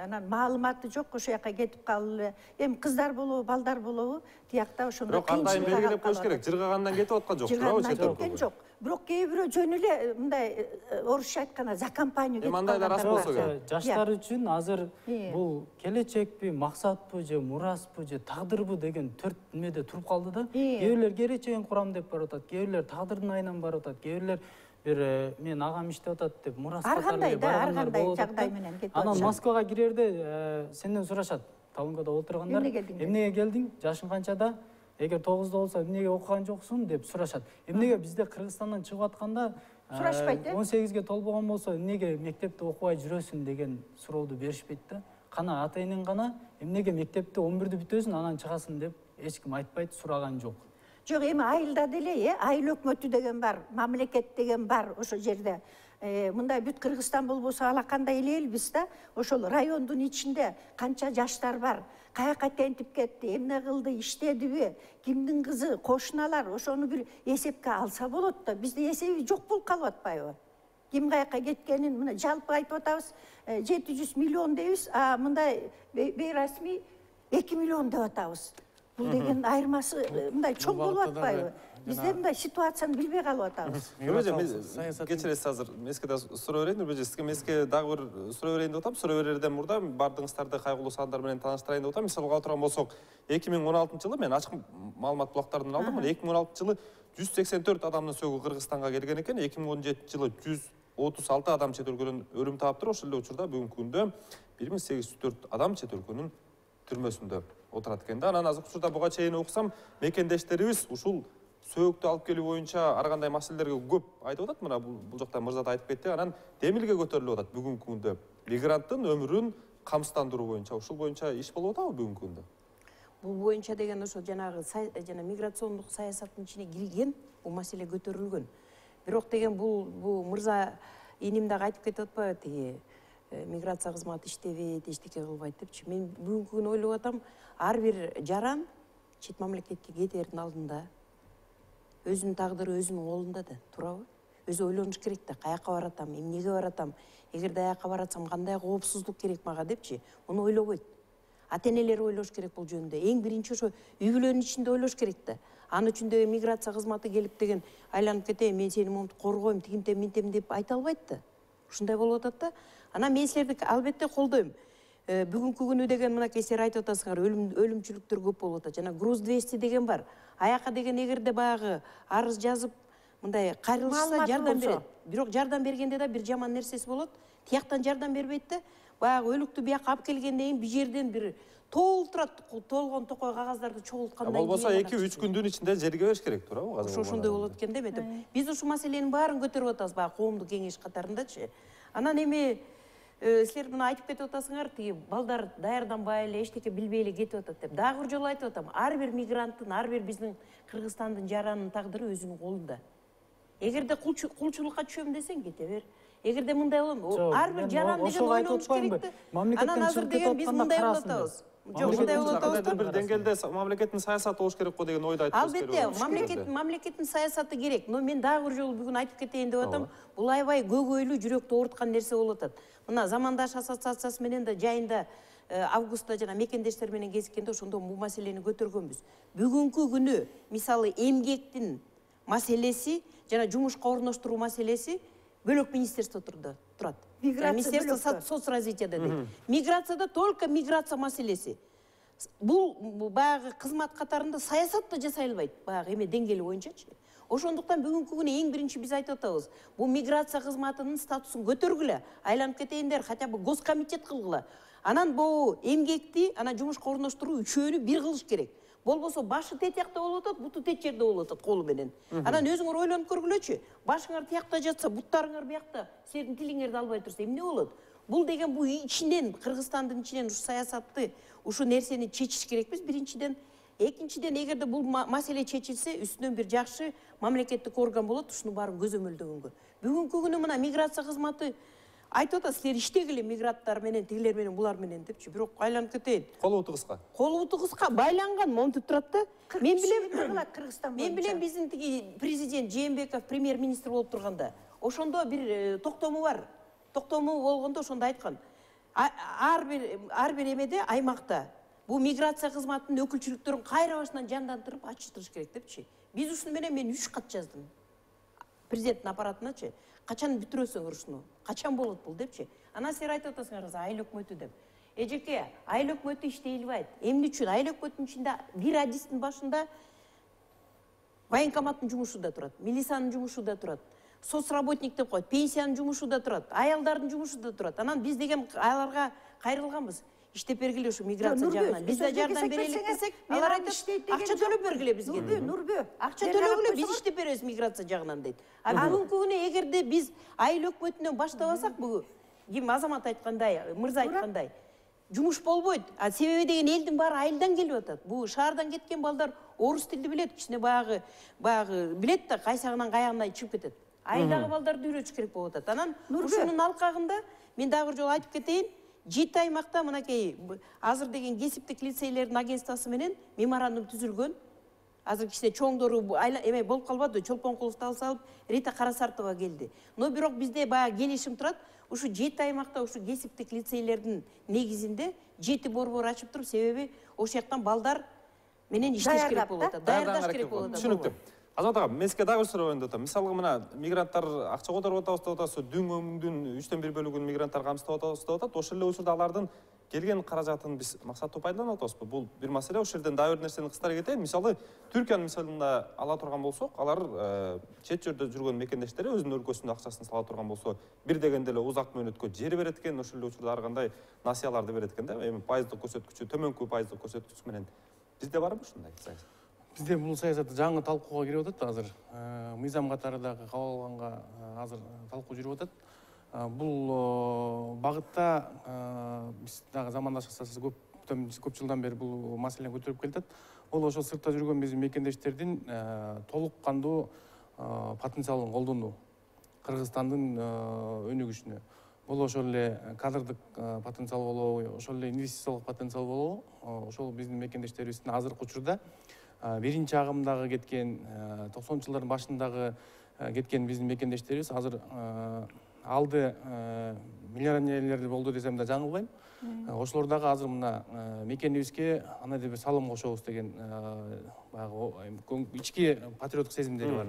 анан маалыматы жок, ошо жака кетип калып, эми кыздар болобу, балдар болобу, тиякта ошондой кандайын белгилеп коюш керек. Жыргагандан кетип аткан жок, туурабы чет өлкөгө? кеткен жок. Бирок кээ бирөө жөн эле мындай орусча айтканда за компанию кетип андай да рас болсо керек. Жаштар үчүн азыр бул келечекпи, максатпы же мураспы же тагдырбы деген 4 немеде туруп калды да. Кээ бирлер келечегин курам деп барып атат, кээ бирлер тагдырдын айынан барып атат, кээ бирлер бир мен агам иштеп атат деп мурас катары баргандар болуп атат. Анан Москвага кирерде сенден сурашат, талонгода отургандар, эмнеге келдиң, жашың канчада, эгер 9да болсо эмнеге окуган жоксуң деп сурашат. Эмнеге бизде Кыргызстандан чыгып атканда сурашпайт, 18ге толбогон болсо эмнеге мектепте окубай жүрөсүң деген сурооду беришпейт да. Кана ата-энең гана эмнеге мектепте 11-ді бүтөсүң, анан чыгасың деп эч ким айтпайт, сураган жок. Жок, эми айылда деле, айыл өкмөтү деген бар, мамлекет деген бар ошо жерде. Мындай бүт Кыргызстан болбосо алакандай эле элбиз да. Ошол райондун ичинде канча жаштар бар, каяка тентип кетти, эмне кылды, иштедиби, кимдин кызы, кошуналар, ошону бир эсепке алса болот да. Бизде эсеби жок болуп калып атпайбы? Ким каяка кеткенин мына жалпы айтып атабыз, 700 миллион дейбиз, а мындай бейрасмий 2 миллион деп атабыз. Бул деген айырмасы мындай чоң болуп атпайбы? Бизде мындай ситуацияны билбей калып атабыз. Кечиресиз, азыр Мескеде суроо берейин, Нурбеже, сизге Меске дагы бир суроо берейин деп атам. Суроо берерден мурда бардыгыңыздарды кайгылуу сандар менен тааныштырайын деп атам. Мисалга отурган болсок, 2016-жылы мен ачык маалымат булактарынан алдым. 2016-жылы 184 адамдын сөгү Кыргызстанга келген экен. 2017-жылы 136 адам чет өлкөдөн өлүм таптыр. Ошол эле учурда бүгүнкү күндө 1804 адам чет өлкөнүн түрмөсүндө отурат экен да. Анан азыркы учурда буга чейин окусам, мекендештерибиз ушул сөөктү алып келүү боюнча ар кандай маселелерге көп айтып атат. Мына бул жакта мырза да айтып кетти. Анан демилге көтөрүлүп атат бүгүнкү күндө. Мигранттын өмүрүн камсыздандыруу боюнча, ушул боюнча иш болуп атабы бүгүнкү күндө? Бул боюнча деген ошо жанагы жана миграциондук саясаттын ичине кирген, бул маселе көтөрүлгөн. Бирок деген бул мырза иним дагы айтып кетип атпайбы, тиги миграция кызматы иштебейт, эчтеке кылбайт депчи. Мен бүгүнкү күнү ойлоп атам, ар бир жаран чет мамлекетке кетердин алдында өзүнүн тагдыры өзүнүн колунда да, туурабы? Өзү ойлонуш керек да, каяка баратам, эмнеге баратам, эгерде аяка баратсам кандай коопсуздук керек мага депчи, муну ойлобойт. Ата-энелер ойлош керек бул жөнүндө. Эң биринчи ошо үй бүлөнүн ичинде ойлош керек да. Анын үчүн деген миграция кызматы келип деген айланып кетейин, мен сени момунтип коргойм, тигинтем, минтем деп айта албайт да. Ушундай болуп атат да. Анан мен силерди албетте колдойм. бүгүнкү күнү деген мынакей силер айтып атасыңар, өлүмчүлүктөр көп болуп атат. Жана груз 200 деген бар. Аяка деген эгерде баягы арыз жазып мындай кайрылышса жардам берет. Бирок жардам бергенде да бир жаман нерсеси болот. Тияктан жардам бербейт да, баягы өлүктү бияка алып келгенден кийин бир жерден бир толтурат, толгон токой кагаздарды чогулткандан кийин. Болбосо 2-3 күндүн ичинде жерге бериш керек туурабы? Ошондой болот экен деп айтып. Биз ушул маселенин баарын көтөрүп атабыз баягы коомдук кеңеш катарындачы. Анан эми силер мына айтып кетип атасыңар, тиги балдар даярданбай эле, эчтеке билбей эле кетип атат деп. Дагы бир жолу айтып атам, ар бир мигранттын, ар бир биздин Кыргызстандын жаранын тагдыры өзүнүн колунда. Эгерде кулчулукка түшөм десең кете бер. Эгерде мындай болом, ар бир жаран деген ойлонуш керек да. Анан азыр деген биз мындай болуп атабыз. Жок, мындай болуп атабыз. Бир деңгээлде мамлекеттин саясаты болуш керек го деген ойду айтып беребиз. Албетте, мамлекеттин саясаты керек. Но мен дагы бир жолу бүгүн айтып кетейин деп атам. Бул аябай көйгөйлүү, жүрөктү ооруткан нерсе болуп атат. Мына Замандаш ассоциациясы менен да жайында августта жана мекендештер менен кезиккенде ошондо бул маселени көтөргөнбүз. Бүгүнкү күнү мисалы эмгектин маселеси жана жумушка орноштуруу маселеси бөлөк министерство турат. Министерство соцразвития дейт. Миграцияда только миграция маселеси. Бул баягы кызмат катарында саясат да жасай албайт, баягы эме деңгээли боюнчачы. Ошондуктан бүгүнкү күнү эң биринчи биз айтып атабыз. Бул миграция кызматынын статусун көтөргүлө, айланып кетейиндер, хотя бы госкомитет кылгыла. Анан бул эмгекти, анан жумушка орноштуруу үчөөнү бир кылыш керек. Болбосо башы тетиякта болуп атат, буту тет жерде болуп атат колу менен. Анан өзүңөр ойлонуп көргүлөчү. Башыңар тиякта жатса, буттарыңар биякта, силердин тилиңерди албай турса эмне болот? Бул деген бул ичинен, Кыргызстандын ичинен ушу саясатты, ушу нерсени чечиш керекпиз биринчиден. Экинчиден, эгерде бул маселе чечилсе, үстүнөн бир жакшы мамлекеттик орган болот, ушунун баарын көзөмөлдөгөнгө. Бүгүнкү күнү мына миграция кызматы айтып атат, силер иштегиле мигранттар менен, тигилер менен, булар менен депчи. Бирок айланып кетейин. Колубуту кыска. Колубуту кыска байланган, монтип турат да. Мен билем биздин тиги президент Жээнбеков премьер-министр болуп турганда, ошондо бир токтому бар. Токтому болгондо ошондо айткан. Ар бир эмеде аймакта бул миграция кызматынын өкүлчүлүктөрүн кайра башынан жандандырып ачыштырыш керек депчи. Биз ушуну менен мен 3 кат жаздым. Президенттин аппаратыначы. Качан бүтүрөсүңөр ушуну? Качан болот бул депчи. Анан силер айтып атасыңар, айыл өкмөтү деп. Эжеке, айыл өкмөтү иштей албайт. Эмне үчүн? Айыл өкмөтүнүн ичинде бир адистин башында военкоматтын жумушу да турат, милициянын жумушу да турат, соцработник деп коет, пенсиянын жумушу да турат, аялдардын жумушу да турат. Анан биз деген аларга кайрылганбыз. Иштеп бергиле ушу миграция жагынан. Биз да жардам берелик десек, алар айтат, акча төлөп бергиле бизге. Нурбү, акча төлөгүлө, биз иштеп беребиз миграция жагынан дейт. А бүгүнкү күнү эгерде биз айыл өкмөтүнөн баштабасак, бүгүн ким Азамат айткандай, Мырза айткандай, жумуш болбойт. А себеби деген элдин баары айылдан келип атат. Бул шаардан кеткен балдар орус тилди билет, кичине баягы билет да кайсагынан каягына чыгып кетет. Айылдагы балдарды үйрөтүш керек болуп атат. Анан ушунун алкагында мен дагы бир жолу айтып кетейин. 7 аймакта мынакей азыр деген кесиптик лицейлердин агентствосу менен меморандум түзүлгөн. Азыр кичине чоңдору эме болуп калбады, Чолпонкуловду алып салып, Рита Карасартова келди. Но бирок бизде баягы келишим турат. Ушу 7 аймакта ушу кесиптик лицейлердин негизинде 7 борбор ачып туруп, себеби ошол жактан балдар менен иштеш керек болуп атат. Даярдаш керек болуп атат. Түшүнүктүү. Азамат ага, мен сизге дагы бир суроо коеюн деп атам. Мисалга мына мигранттар акча которуп атабыз деп атасыз, дүң өмүңдүн 3/1 бөлүгүн мигранттар камсыздап атабыз деп атат. Ошол эле учурда алардын келген каражатын биз максаттуу пайдаланып атабызбы? Бул бир маселе. Ошол жерден дагы бир нерсени кыстара кетейин. Мисалы, Түркиянын мисалында ала турган болсок, алар чет жерде жүргөн мекендештери өзүнүн өлкөсүнө акчасын сала турган болсо, бир дегенде эле узак мөөнөткө жер берет экен, ошол эле учурда ар кандай насыяларды берет экен да. Эми пайыздык көрсөткүчү, төмөнкү пайыздык көрсөткүч менен. Бизде барбы ушундай саясат? Бизде бул саясат жаңы талкууга кирип атат азыр. Мыйзам катары дагы кабыл алганга азыр талкуу жүрүп атат. Бул багытта биз дагы Замандаш ассоциациясы көп жылдан бери бул маселени көтөрүп келатат. Ол ошол сыртта жүргөн биздин мекендештердин толук кандуу потенциалын колдонуу, Кыргызстандын өнүгүшүнө. Бул ошол эле кадрдык потенциал болобу, ошол эле инвестициялык потенциал болобу, ошол биздин мекендештерибиздин азыркы учурда биринчи агымдагы кеткен, 90-жылдардын башындагы кеткен биздин мекендештерибиз азыр алды миллионерлер болду десем да жаңылбайм. Ошолор дагы азыр мына мекенибизге андай деп салым кошобуз деген баягы ички патриоттук сезимдери бар.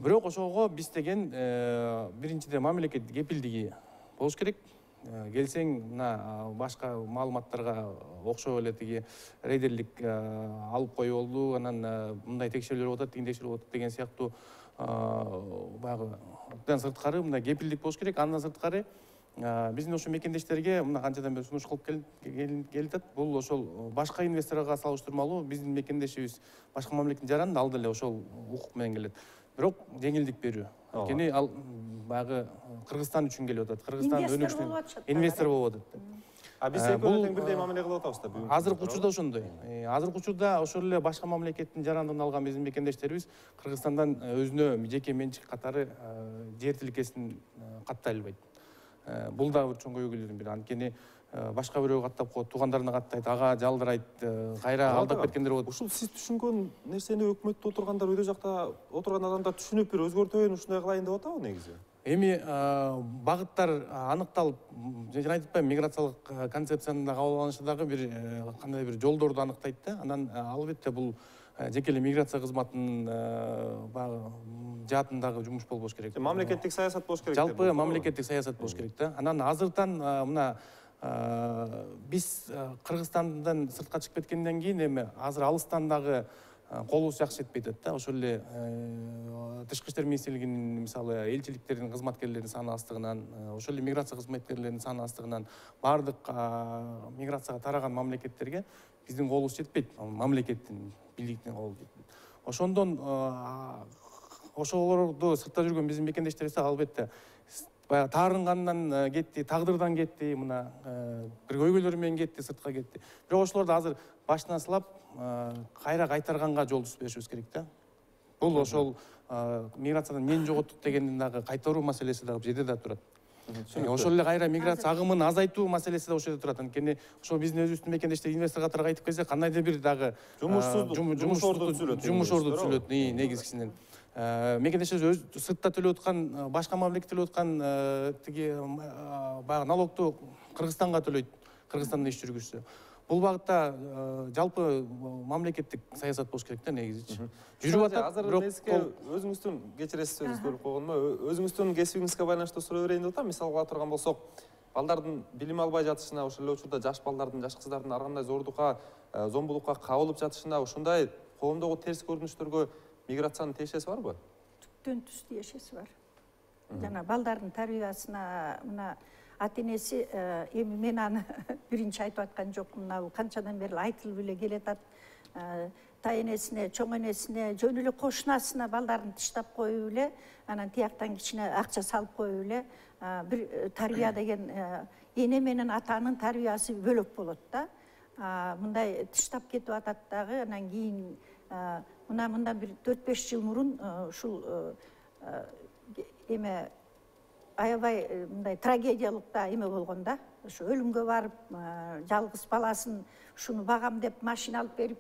Бирок ошого биз деген биринчиден мамлекет кепилдиги болуш керек. келсең мына башка маалыматтарга окшоп эле тиги рейдерлик алып коюу болду, анан мындай текшерүүлөр болуп атат, тигин текшерүү болуп атат деген сыяктуу баягы абдан сырткары мындай кепилдик болуш керек. Андан сырткары биздин ошо мекендештерге мына канчадан бери сунуш кылып келатат. Бул ошол башка инвесторго салыштырмалуу биздин мекендешибиз башка мамлекеттин жаранында ал деле ошол укук менен келет. Бирок жеңилдик берүү. Анткени ал баягы Кыргызстан үчүн келип атат. Кыргызстан өнүгүшүнө инвестор болуп атат. Биз экөөнү тең бирдей мамиле кылып атабыз да бүгүнкү. Азыркы учурда ошондой. Азыркы учурда ошол эле башка мамлекеттин жарандыгын алган биздин мекендештерибиз Кыргызстандан өзүнө жеке менчик катары жер тилкесин каттай албайт. Бул дагы бир чоң көйгөйлөрдүн бири. Анткени башка бирөө каттап коет, туугандарына каттайт, ага жалдырайт, кайра алдап кеткендер болот. Ушул сиз түшүнгөн нерсени өкмөттө отургандар, өйдө жакта отурган адамдар түшүнүп бир өзгөртөйүн, ушундай кылайын деп атабы негизи? Эми багыттар аныкталып, жана айтып атпаймынбы, миграциялык концепцияны кабыл алынышы дагы бир кандай бир жолдорду аныктайт да. Анан албетте бул жеке эле миграция кызматынын жаатындагы жумуш болбош керек. Мамлекеттик саясат болуш керек. Жалпы мамлекеттик саясат болуш керек да. Анан азыртан мына биз Кыргызстандан сыртка чыгып кеткенден кийин эми азыр алыстан дагы колубуз жакшы жетпей атат да. Ошол эле Тышкы иштер министрлигинин мисалы элчиликтердин кызматкерлеринин саны аздыгынан, ошол эле миграция кызматкерлеринин саны аздыгынан баардык миграцияга тараган мамлекеттерге биздин колубуз жетпейт, мамлекеттин бийлигинин колу жетпейт. Ошондон ошолорду сыртта жүргөн биздин мекендештерибиз албетте баягы таарынгандан кетти, тагдырдан кетти, мына бир көйгөйлөр менен кетти, сыртка кетти. Бирок ошолорду азыр башынан сылап кайра кайтарганга жол түзүп беришибиз керек да. Бул ошол миграциядан эмнени жоготтук дегендин дагы кайтаруу маселеси дагы жерде да турат. Ошол эле кайра миграция агымын азайтуу маселеси да ошол жерде турат. Анткени ошол биздин өзүбүздүн мекендештер инвестор катары кайтып келсе, кандайдыр бир дагы жумуш орду түзүлөт негизгисинен. Мекендештерибиз өз сыртта төлөп аткан, башка мамлекет төлөп аткан тиги баягы налогту Кыргызстанга төлөйт, Кыргызстанда иш жүргүзсө. Бул багытта жалпы мамлекеттик саясат болуш керек да негизичи. Жүрүп атат, бирок өзүңүздүн кечиресиз сөзүңүздү бөлүп койгонума, өзүңүздүн кесибиңизге байланыштуу суроо берейин деп атам. Мисалга ала турган болсок, балдардын билим албай жатышына, ошол эле учурда жаш балдардын, жаш кыздардын ар кандай зордукка, зомбулукка кабылып жатышына, ушундай коомдогу терс көрүнүштөргө миграциянын тиешеси барбы? Түптөн түз тиешеси бар. Жана балдардын тарбиясына мына ата-энеси эми мен аны биринчи айтып аткан жокмун, мына канчадан бери айтылып эле келатат. Тайенесине, чоң энесине, жөн эле кошунасына балдарын тыштап коюп эле, анан тияктан кичине акча салып коюп эле, бир тарбия деген эне менен атанын тарбиясы бөлөк болот да. Мындай тыштап кетип атат дагы, анан кийин мындан бир 4-5 жыл мурун ушул эме аябай мындай трагедиялык да эме болгон да. Ошо өлүмгө барып, жалгыз баласын ушуну багам деп машина алып берип,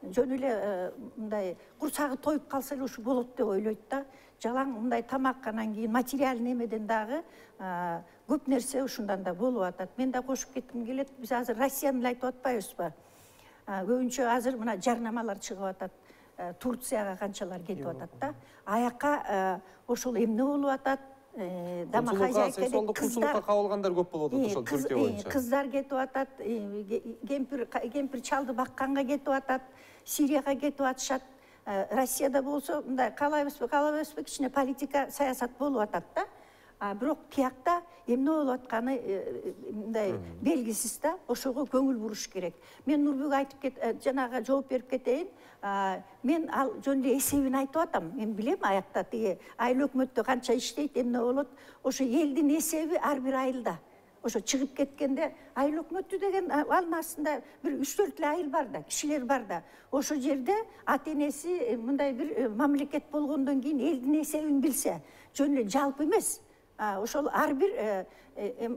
жөн эле мындай курсагы тоюп калса эле ушу болот деп ойлойт да. Жалаң мындай тамак, анан кийин материалдык эмеден дагы көп нерсе ушундан да болуп атат. Мен да кошуп кетким келет. Биз азыр Россияны эле айтып атпайбызбы? Көбүнчө азыр мына жарнамалар чыгып атат. Турцияга канчалар кетип атат да. Аякка ошол эмне болуп атат? Дама хозяйка деп кыздар кабылгандар көп болуп атат ошол Түркия боюнча. Кыздар кетип атат, кемпир чалды бакканга кетип атат, Сирияга кетип атышат. Россияда болсо мындай калайбызбы, кичине политика, саясат болуп атат да. Бирок тиякта эмне болуп атканы мындай белгисиз да. Ошого көңүл буруш керек. Мен Нурбек айтып жанага жооп берип кетейин. Мен ал жөн эле эсебин айтып атам. Мен билем аякта тиги айыл өкмөттө канча иштейт, эмне болот. Ошо элдин эсеби ар бир айылда. Ошо чыгып кеткенде айыл өкмөтү деген анын астында бир 3-4 эле айыл бар да, кишилер бар да. Ошо жерде ата-энеси мындай бир мамлекет болгондон кийин элдин эсебин билсе, жөн эле жалпы эмес. Ошол ар бир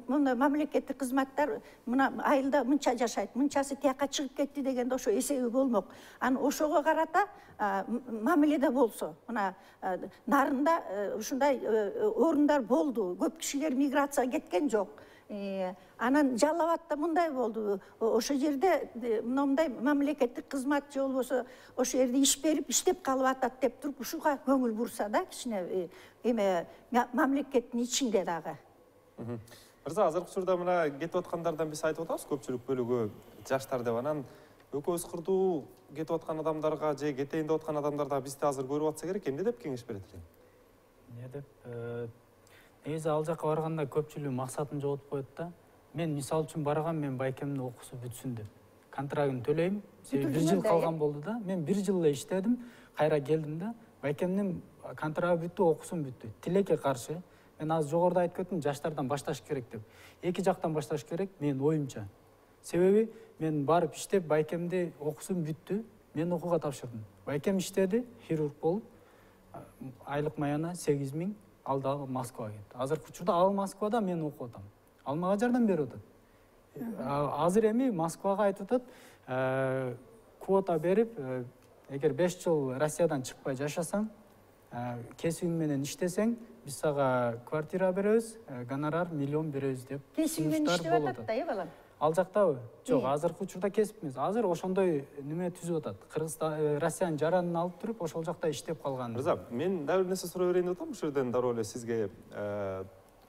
мына мамлекеттик кызматтар мына айылда мынча жашайт, мынчасы тиякка чыгып кетти дегенде ошо эсеби болмок. Аны ошого карата мамиледе болсо, мына нарында ушундай орундар болду. Көп кишилер миграцияга кеткен жок. Анан Жалал Абадта мындай болду. Ошо жерде мындай мамлекеттик кызмат же болбосо ошо жерде иш берип, иштеп калып атат деп туруп, ушуга көңүл бурса да, кичине эме мамлекеттин ичинде дагы. Мырза, азыркы учурда мына кетип аткандардан биз айтып атабыз, көпчүлүк бөлүгү жаштар деп. Анан экөөбүз кырдуу кетип аткан адамдарга же кетейин деп аткан адамдар да бизди азыр көрүп атса керек, эмне деп кеңеш берет элең? эмне деп негизи ал жака барганда көпчүлүгү максатын жоготуп коет да. Мен мисалы үчүн баргам, мен байкемдин окуусу бүтсүн деп. Контрагын төлөйм. Себеби 1 жыл калган болду да. Мен 1 жыл эле иштедим, кайра келдим да. Байкемдин контрагы бүттү, окуусум бүттү. Тилекке каршы. Мен азыр жогоруда айтып кеттим, жаштардан башташ керек деп. Эки жактан башташ керек, менин оюмча. Себеби мен барып иштеп, байкемди окуусум бүттү, мен окууга тапшырдым. Байкем иштеди, хирург болуп, айлык маяна 8000, ал дагы Москвага кетти. Азыркы учурда ал Москвада, мен окуп атам. Ал мага жардам берип атат. Азыр эми Москвага айтып атат, квота берип, эгер 5 жыл Россиядан чыкпай жашасаң, кесибиң менен иштесең, биз сага квартира беребиз, гонорар 1 миллион беребиз деп. Кесип менен иштеп атат да, балам. Ал жактабы? Жок, азыркы учурда кесип эмес. Азыр ошондой неме түзүп атат. Кыргызстан, Россиянын жаранын алып туруп, ошол жакта иштеп калган. Мырза, мен дагы бир нерсе сурай берейин деп атам, ушул жерден дароо эле сизге.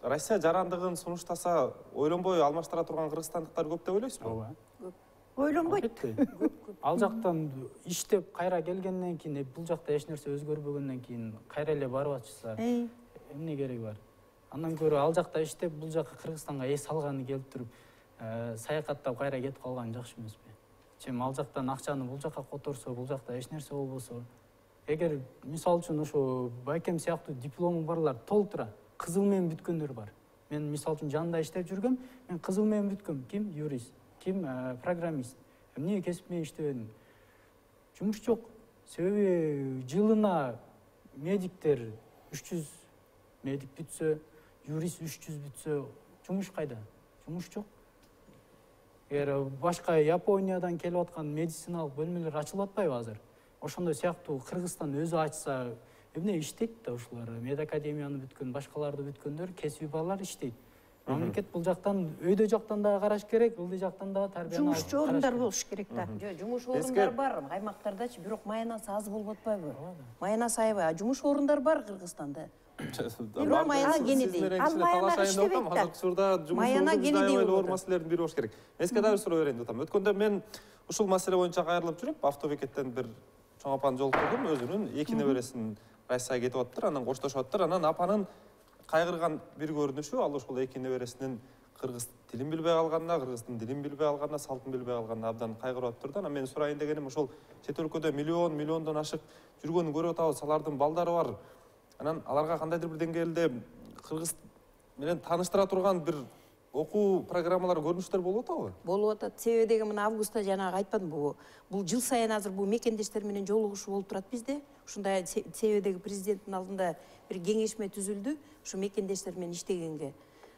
Россия жарандыгын сунуштаса, ойлонбой алмаштыра турган кыргызстандыктар көп деп ойлойсузбу? Ооба. Ойлонбойт. Ал жактан иштеп кайра келгенден кийин, бул жакта эч нерсе өзгөрбөгөндөн кийин кайра эле барып атышса, эмне кереги бар? Андан көрө ал жакта иштеп, бул жака Кыргызстанга эс алганы келип туруп, саякаттап кайра кетип калган жакшы эмеспи? Чем ал жактан акчаны бул жака которсо, бул жакта эч нерсе болбосо. Эгер мисалы үчүн ошо байкем сыяктуу диплому барлар толтура, кызыл менен бүткөндөр бар. Мен мисалы үчүн жанында иштеп жүргөм, мен кызыл менен бүткөм. Ким юрист, ким программист. Эмне кесип менен иштебедим? Жумуш жок. Себеби жылына медиктер 300 медик бүтсө, юрист 300 бүтсө, жумуш кайда? Жумуш жок. Эгер башка Япониядан келип аткан медициналык бөлмөлөр ачылып атпайбы азыр? Ошондой сыяктуу Кыргызстан өзү ачса, эмне иштейт да ушулар? Медакадемияны бүткөн, башкаларды бүткөндөр, кесиби балдар иштейт. Мамлекет бул жактан, өйдө жактан да караш керек, ылдый жактан да тарбияны Жумуш орундар болуш керек да. Жумуш орундар бар, аймактардачы, бирок маянасы аз болуп атпайбы? Маянасы аябай, жумуш орундар бар Кыргызстанда. Бирок маяна кенедей. Ал маяна иштебейт да. Азыркы учурда жумуш орундар оор маселелердин бири болуш керек. Мен сизге дагы бир суроо берейин деп атам. Өткөндө мен ушул маселе боюнча кайрылып жүрүп, автобекеттен бир чоң апаны жолуктурдум, өзүнүн эки небересин Россияга кетип аттыр, анан коштошуп аттыр, анан апанын кайгырган бир көрүнүшү ал ушул эки небересинин кыргыз тилин билбей калганына, кыргыздын дилин билбей калганына, салтын билбей калганына абдан кайгырып аттыр да. Анан мен сурайын дегеним ушул чет өлкөдө миллиондон ашык жүргөнүн көрүп атабыз, алардын балдары бар. Анан аларга кандайдыр бир деңгээлде кыргыз менен тааныштыра турган бир окуу программалар, көрүнүштөр болуп атабы? Болуп атат. Себеби деген мына августта жанагы айтпадымбы, бул жыл сайын азыр бул мекендештер менен жолугушуу болуп турат бизде. Ушундай себебдеги президенттин алдында бир кеңешме түзүлдү, ушу мекендештер менен иштегенге.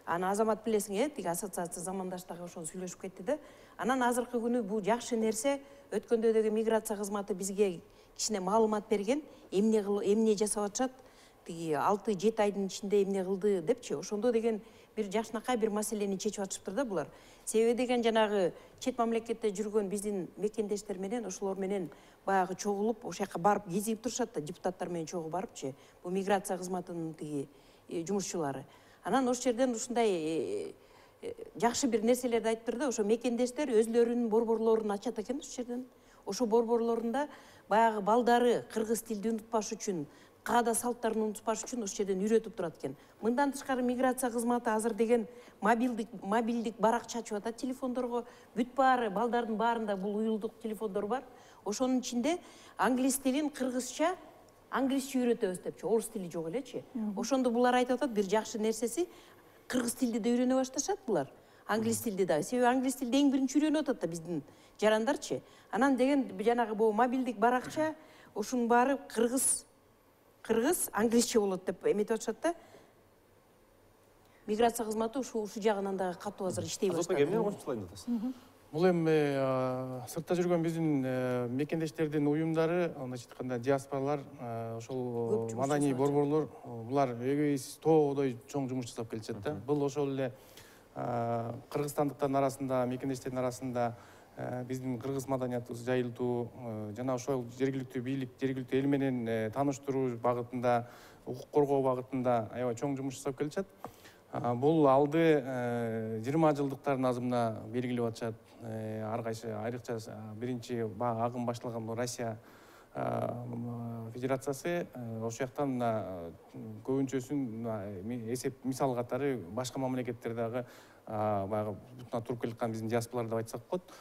Аны Азамат билесиң, тиги ассоциация замандаштагы ошол сүйлөшүп кетти да. Анан азыркы күнү бул жакшы нерсе, өткөндө деги миграция кызматы бизге кичине маалымат берген, эмне жасап атышат, тиги 6-7 айдын ичинде эмне кылды депчи. Ошондо деген бир жакшынакай бир маселени чечип атышыптыр да булар. Себеби деген жанагы чет мамлекетте жүргөн биздин мекендештер менен ошолор менен баягы чогулуп, ошол жака барып кезип турушат да, депутаттар менен чогуу барыпчы. Бул миграция кызматынын тиги жумушчулары. Анан ошол жерден ушундай жакшы бир нерселерди айтыптыр да, ошо мекендештер өзлөрүнүн борборлорун ачат экен ошол жерден. Ошо борборлорунда баягы балдары кыргыз тилди унутпаш үчүн, каада салттарын унутпаш үчүн ошол жерден үйрөтүп турат экен. Мындан тышкары миграция кызматы азыр деген мобилдик барак чачып атат телефондорго. Бүт баары балдардын баарында бул уюлдук телефондор бар. Ошонун ичинде англис тилин кыргызча, англисче үйрөтөбүз депчи, орус тили жок элечи. Ошондо булар айтып атат, бир жакшы нерсеси кыргыз тилди да үйрөнө башташат булар. Англис тилди да. Себеби англис тилди эң биринчи үйрөнүп атат да биздин жарандарчы. Анан деген жанагы бул мобилдик баракча, ушунун баары кыргыз англисче болот деп эметип атышат да. Миграция кызматы ушул жагынан да катуу азыр иштей баштады. Эмне кошумчалайын деп атасыз? Бул эми сыртта жүргөн биздин мекендештердин уюмдары, андайча айтканда диаспоралар, ошол маданий борборлор, булар эгейсиз тоодой чоң жумуш жасап келишет да. Бул ошол эле кыргызстандыктардын арасында, мекендештердин арасында биздин кыргыз маданиятыбызды жайылтуу, жана ошол жергиликтүү бийлик, жергиликтүү эл менен тааныштыруу багытында, укук коргоо багытында аябай чоң жумуш жасап келишет. Бул алды 20 жылдыктардын азымына белгилеп атышат. Ар кайсы айрыкча биринчи агым башталган бул Россия Федерациясы, ошол жактан көбүнчөсүн эсеп мисал катары башка мамлекеттер дагы баягы бутуна туруп келаткан биздин диаспоралар деп айтсак болот.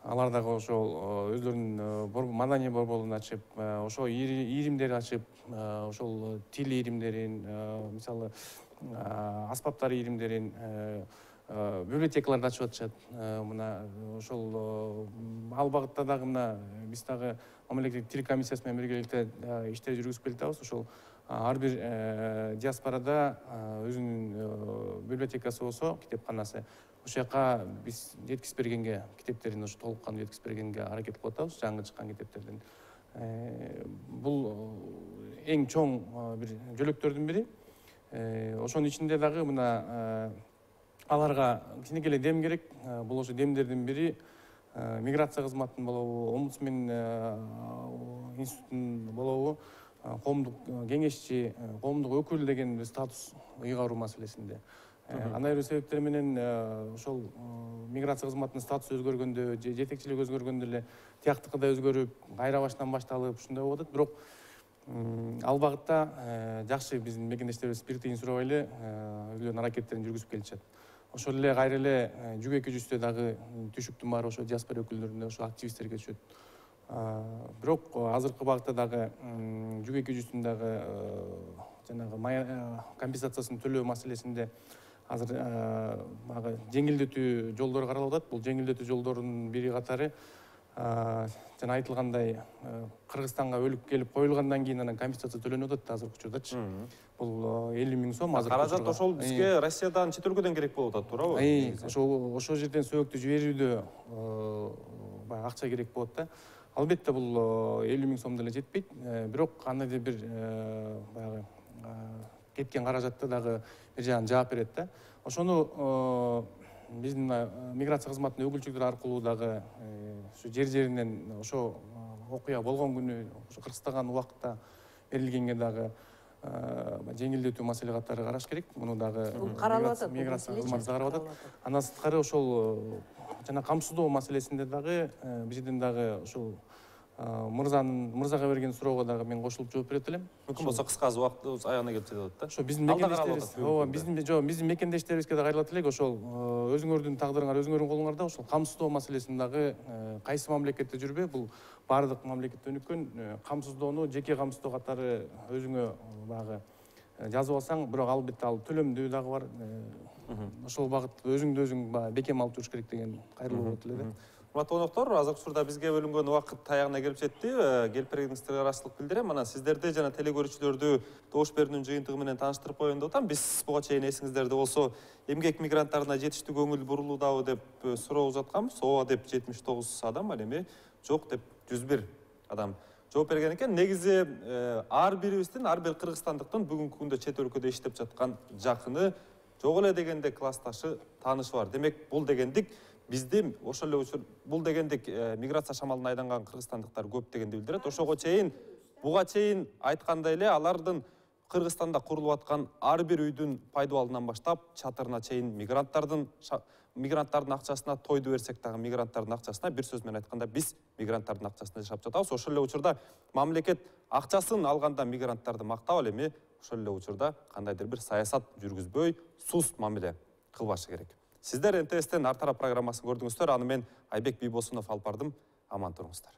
Алар дагы ошол өздөрүнүн маданий борборун ачып, ошол ийримдер ачып, ошол тил ийримдерин, мисалы аспаптар ийримдерин, библиотекаларды ачып атышат. Мына ошол ал багытта дагы мына биз дагы мамлекеттик тил комиссиясы менен биргеликте иштер жүргүзүп келатабыз. Ошол ар бир диаспорада өзүнүн библиотекасы болсо, китепканасы, ошол жака биз жеткизип бергенге, китептерин ошо толук кандуу жеткизип бергенге аракет кылып атабыз, жаңы чыккан китептерден. Бул эң чоң бир жөлөктөрдүн бири. Ошонун ичинде дагы мына аларга кичинекей эле дем керек. Бул ошо демдердин бири миграция кызматынын болобу, омбудсмен институтунун болобу, коомдук кеңешчи, коомдук өкүл деген статус ыйгаруу маселесинде. Андай бир себептер менен ошол миграция кызматынын статусу өзгөргөндө, жетекчилиги өзгөргөндө эле тияктыкы да өзгөрүп, кайра баштан башталып ушундай болуп атат. Бирок ал багытта жакшы биздин мекендештерибиз бир тыйын сурабай эле өздөрүнүн аракеттерин жүргүзүп келишет. Ошол эле кайра эле жүк эки жүздө дагы түшүктүн баары ошо диаспора өкүлдөрүнө, ошо активисттерге түшөт. Бирок азыркы багытта дагы жүк эки жүздүн дагы жанагы компенсациясын төлөө маселесинде азыр баягы жеңилдетүү жолдору каралып атат. Бул жеңилдетүү жолдорунун бири катары жана айтылгандай Кыргызстанга өлүп келип коюлгандан кийин анан компенсация төлөнүп атат азыркы учурдачы. Бул 50 000 сом азыр. Каражат ошол бизге Россиядан, чет өлкөдөн керек болуп атат, туурабы? Ошол жерден сөбөктү жиберүүдө баягы акча керек болот да. Албетте бул 50 000 сом деле жетпейт. Бирок кандайдыр бир баягы кеткен каражатты дагы бир жагын жаап берет да. Ошону биздин миграция кызматынын өкүлчүлүктөр аркылуу дагы ушу жеринен ошо окуя болгон күнү ошо кыргызстаган убакытта берилгенге дагы жеңилдетүү маселе катары караш керек. Муну дагы каралып атат. Миграция кызматы карап атат. Андан сырткары ошол жана камсыздоо маселесинде дагы бизден дагы ушул мырзага берген суроого дагы мен кошулуп жооп берет элем. Мүмкүн болсо кыска убакыт аягына келип жетип атат да. Ошо биздин мекендештерибиз, биздин мекендештерибизге да кайрылат элек. Ошол өзүңөрдүн тагдырыңар өзүңөрдүн колуңарда. Ошол камсыздоо маселесин дагы кайсы мамлекетте жүрбө, бул баардык мамлекетте өнүккөн. Камсыздоону жеке камсыздоо катары өзүңө багы жазып алсаң, бирок албетте ал төлөмдүү дагы бар. Ошол багыт өзүңдү өзүң бекем алып жүрүш керек деген кайрылуу болот эле да. Урматтуу коноктор, азыркы учурда бизге бөлүнгөн убакыт таягына келип жетти. Келип бергениңизге ыраазычылык билдирем. Анан сиздерди жана телекөрүүчүлөрдү добуш берүүнүн жыйынтыгы менен тааныштырып коеюн деп атам. Биз буга чейин эсиңиздерде болсо, эмгек мигранттарына жетиштүү көңүл бурулуудабы деп суроо узатканбыз. Ооба деп 79 адам, ал эми жок деп 101 адам жооп берген экен. Негизи ар бирибиздин, ар бир кыргызстандыктын бүгүнкү күндө чет өлкөдө иштеп жаткан жакыны, жок эле дегенде классташы, таанышы бар. Демек, бул дегендик бизди ошол эле бул дегендик миграция шамалына айданган кыргызстандыктар көп дегенди билдирет. Ошого чейин, буга чейин айткандай эле алардын Кыргызстанда курулуп аткан ар бир үйдүн пайдубалынан баштап чатырына чейин мигранттардын акчасына, тойду берсек дагы мигранттардын акчасына, бир сөз менен айтканда биз мигранттардын акчасына жашап жатабыз. Ошол эле учурда мамлекет акчасын алганда мигранттарды мактап, ал эми ошол эле учурда кандайдыр бир саясат жүргүзбөй, суст мамиле кылбашы керек. Сиздер НТСтен ар тарап программасын көрдүңүздөр. Аны мен Айбек Бийбосунов алып бардым. Аман туруңуздар.